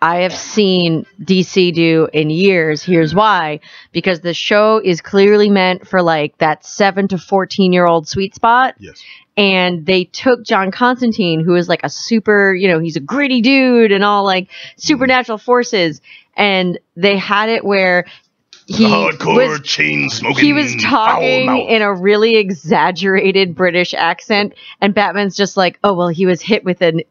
I have seen DC do in years. Here's why. Because the show is clearly meant for like that 7 to 14-year-old sweet spot. Yes. And they took John Constantine, who is like a super, he's a gritty dude and all like supernatural forces. And they had it where he hardcore was chain smoking. he was talking foul mouth. in a really exaggerated British accent, and Batman's just like, oh well, he was hit with an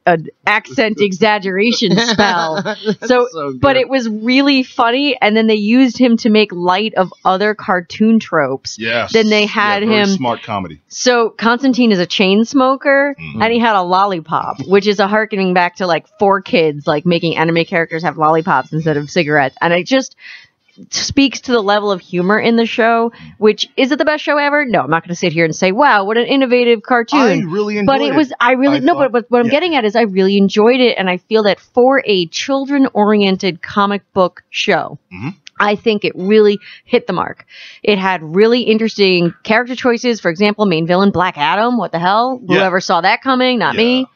accent exaggeration spell. So, but it was really funny, and then they used him to make light of other cartoon tropes. Yes. Then they had very him. smart comedy. So Constantine is a chain smoker, and he had a lollipop, which is a harkening back to like 4Kids, like making anime characters have lollipops instead of cigarettes, and it just speaks to the level of humor in the show. Which is it the best show ever? No, I'm not going to sit here and say, wow, what an innovative cartoon. I really enjoyed but it was. I really no. thought- But what I'm getting at is I really enjoyed it, and I feel that for a children-oriented comic book show. I think it really hit the mark. It had really interesting character choices. For example, main villain Black Adam. What the hell? Yeah. Whoever saw that coming? Not me.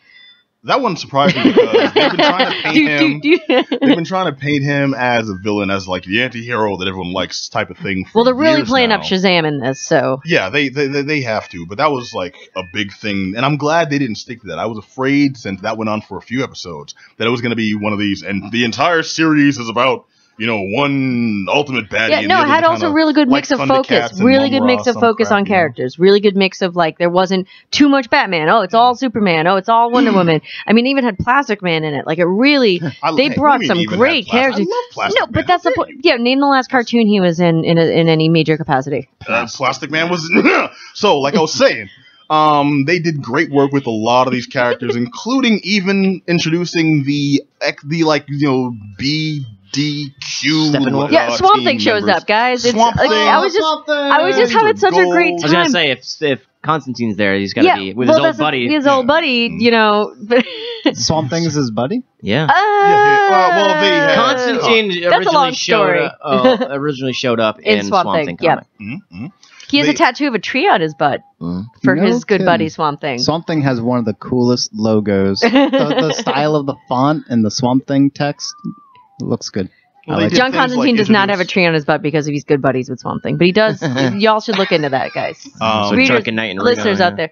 That one surprised me because they've been trying to paint him. They've been trying to paint him as a villain, as like the anti-hero that everyone likes, type of thing. For Well, they're really years playing now. up Shazam in this, so Yeah, they have to, but that was like a big thing, and I'm glad they didn't stick to that. I was afraid, since that went on for a few episodes, that it was going to be one of these, and the entire series is about, you know, one ultimate baddie. yeah. and No, the it other had also kinda really good like mix of Thundercats focus. and Really good Mumra, mix of some focus crap, on you know? characters. Really good mix of like there wasn't too much Batman. Oh, it's all Superman. Oh, it's all Wonder Woman. I mean, it even had Plastic Man in it. Like it really, they brought some great characters. I love Plastic No, Man. but that's the point. Yeah, name the last cartoon he was in any major capacity. Plastic Man was so, like I was saying, they did great work with a lot of these characters, including even introducing the like, you know, BDQ. Steppenwolf. Yeah, Swamp team Thing shows members. up, guys. It's Swamp like, Thing. I was just having such a great I was gonna time. say if Constantine's there, he's gotta be with his old buddy. His old buddy, you know. But Swamp Thing's his buddy? Yeah. Well, they had- Constantine That's a long story. originally showed up In in Swamp Thing, comic. He has a tattoo of a tree on his butt for No his good kidding. buddy Swamp Thing. Swamp Thing has one of the coolest logos. the style of the font and the Swamp Thing text looks good. Well, I like they it. John things like Constantine does not have a introduce- tree on his butt because he's good buddies with Swamp Thing, but he does. Y'all should look into that, guys. So Readers, Drunken Night and listeners Reno, out there.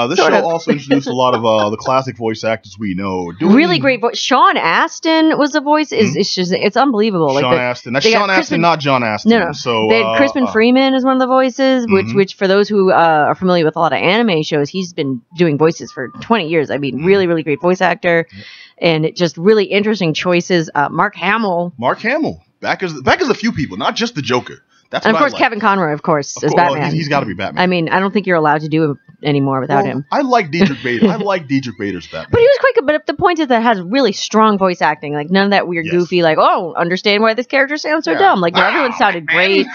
This sort show of. also introduced a lot of the classic voice actors we know. Really great voice. Sean Astin was the voice. It's unbelievable. Sean Like Astin. That's they got Sean Astin, Crispin- not John Astin. No. So they had Crispin Freeman is one of the voices, which for those who are familiar with a lot of anime shows, he's been doing voices for 20 years. I mean, really, really great voice actor, and it just really interesting choices. Mark Hamill, back as a few people, not just the Joker. That's and of what I course like. Kevin Conroy, of course, Of as course, well, Batman. he's got to be Batman. I mean, I don't think you're allowed to do it anymore without him. I like Diedrich Bader. I like Diedrich Bader's Batman. But he was quite good. But the point is that it has really strong voice acting. Like none of that weird, Yes. goofy, like, oh, understand why this character sounds so dumb. Like, no, everyone sounded great.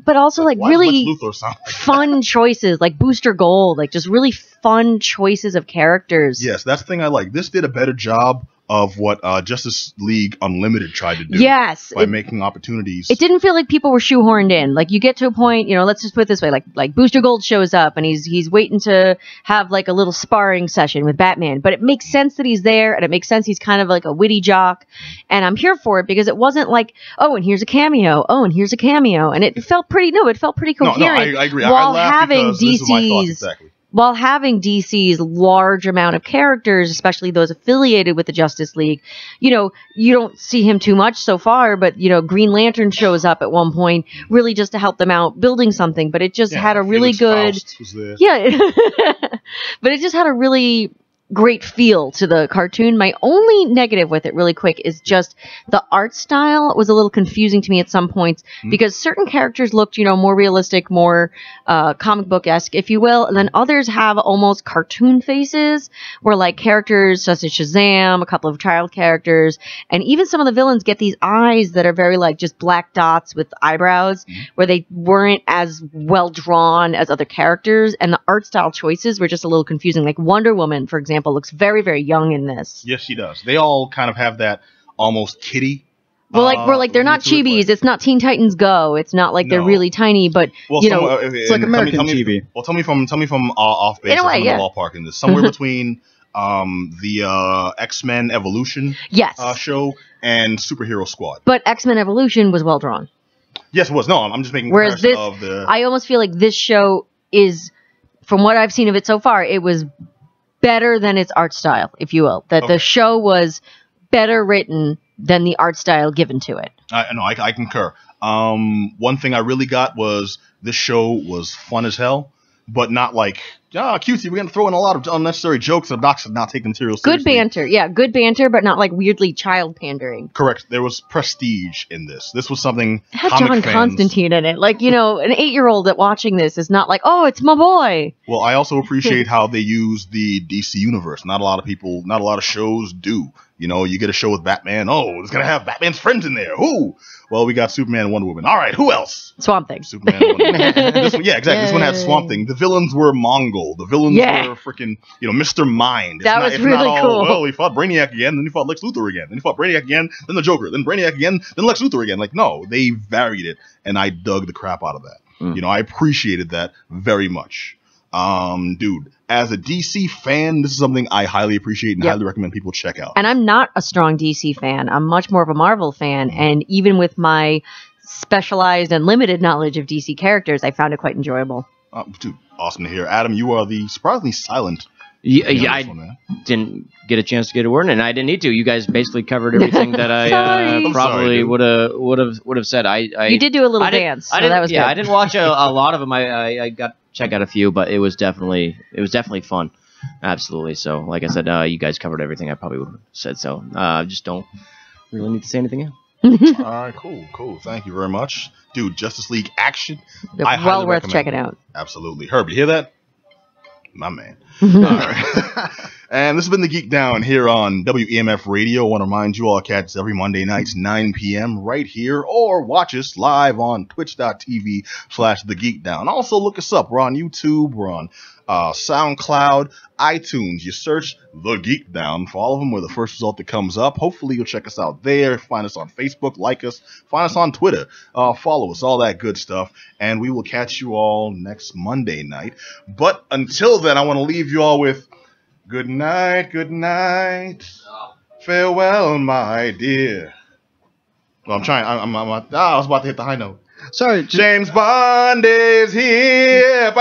But also like Why really does Lex Luthor sound? fun choices, like Booster Gold, like just really fun choices of characters. Yes, that's the thing I like. This did a better job of what Justice League Unlimited tried to do. Yes, by making opportunities. it didn't feel like people were shoehorned in. Like you get to a point, you know, let's just put it this way, like Booster Gold shows up and he's waiting to have like a little sparring session with Batman, but it makes sense that he's there and it makes sense he's kind of like a witty jock, and I'm here for it because it wasn't like, oh, and here's a cameo, and it felt pretty coherent. No, I agree. While I laughed having because this is my thoughts DC's exactly. while having DC's large amount of characters, especially those affiliated with the Justice League, you know, you don't see him too much so far, but, you know, Green Lantern shows up at one point, really just to help them out building something, but it just had a really Felix good, Faust was there. yeah, but it just had a really great feel to the cartoon. My only negative with it really quick is just the art style was a little confusing to me at some points because certain characters looked, you know, more realistic, more comic book-esque, if you will, and then others have almost cartoon faces where like characters such as Shazam, a couple of child characters, and even some of the villains get these eyes that are very like just black dots with eyebrows where they weren't as well drawn as other characters, and the art style choices were just a little confusing. Like Wonder Woman, for example, looks very, very young in this. Yes, she does. They all kind of have that almost kitty. Well, like they're not chibis. It's not Teen Titans Go. It's not like they're No. really tiny, but Well, you know, it's like American TV. Well, tell me from off base In a way, from yeah. the ballpark in this. Somewhere between the X-Men Evolution yes. show and Superhero Squad. But X-Men Evolution was well drawn. Yes, it was. No, I'm just making. Whereas this, of the. I almost feel like this show is, from what I've seen of it so far, it was better than its art style, if you will. That the show was better written than the art style given to it. I concur. One thing I really got was this show was fun as hell, but not like cutesy. We're gonna throw in a lot of unnecessary jokes and not take the material seriously. Good banter, yeah, good banter, but not like weirdly child pandering. Correct. There was prestige in this. This was something. It had John Constantine in it. Like, you know, an 8-year-old that watching this is not like, oh, it's my boy. Well, I also appreciate how they use the DC universe. Not a lot of shows do. You know, you get a show with Batman. Oh, it's gonna have Batman's friends in there. Who? Well, we got Superman and Wonder Woman. All right, who else? Swamp Thing. Superman and Wonder Woman. This one, yeah, exactly. Yay. This one had Swamp Thing. The villains were Mongol. The villains were freaking, Mr. Mind. That was really cool. Well, he fought Brainiac again, then he fought Lex Luthor again, then he fought Brainiac again, then the Joker, then Brainiac again, then Lex Luthor again. Like, no, they varied it, and I dug the crap out of that. I appreciated that very much. Dude, as a DC fan, this is something I highly appreciate and highly recommend people check out. And I'm not a strong DC fan. I'm much more of a Marvel fan. And even with my specialized and limited knowledge of DC characters, I found it quite enjoyable. Dude, awesome to hear. Adam, you are the surprisingly silent. Yeah, I didn't get a chance to get a word in, and I didn't need to. You guys basically covered everything that I probably would have said. You did do a little dance, so that was good. I didn't watch a lot of them. I got check out a few, but it was definitely fun. Absolutely. So, like I said, you guys covered everything I probably would have said. So, just don't really need to say anything else. All right, cool. Thank you very much, dude. Justice League Action. Well worth checking out. Absolutely, Herb. You hear that? My man. All right. And this has been the Geek Down here on WEMF Radio. I want to remind you all, catch us every Monday nights, 9 p.m. right here, or watch us live on twitch.tv/The Geek Down. Also, look us up. We're on YouTube. We're on SoundCloud, iTunes. You search The Geek Down for all of them. We're the first result that comes up. Hopefully, you'll check us out there. Find us on Facebook, like us. Find us on Twitter. Follow us, all that good stuff. And we will catch you all next Monday night. But until then, I want to leave you all with good night, farewell, my dear. Well, I'm trying. I was about to hit the high note. Sorry, James Bond is here.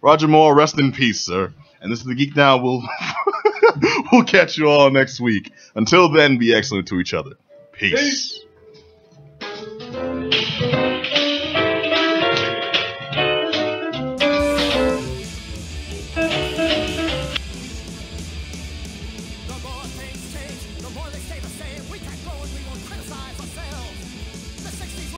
Roger Moore, rest in peace, sir. And this is the Geek Down. We'll catch you all next week. Until then, be excellent to each other. Peace.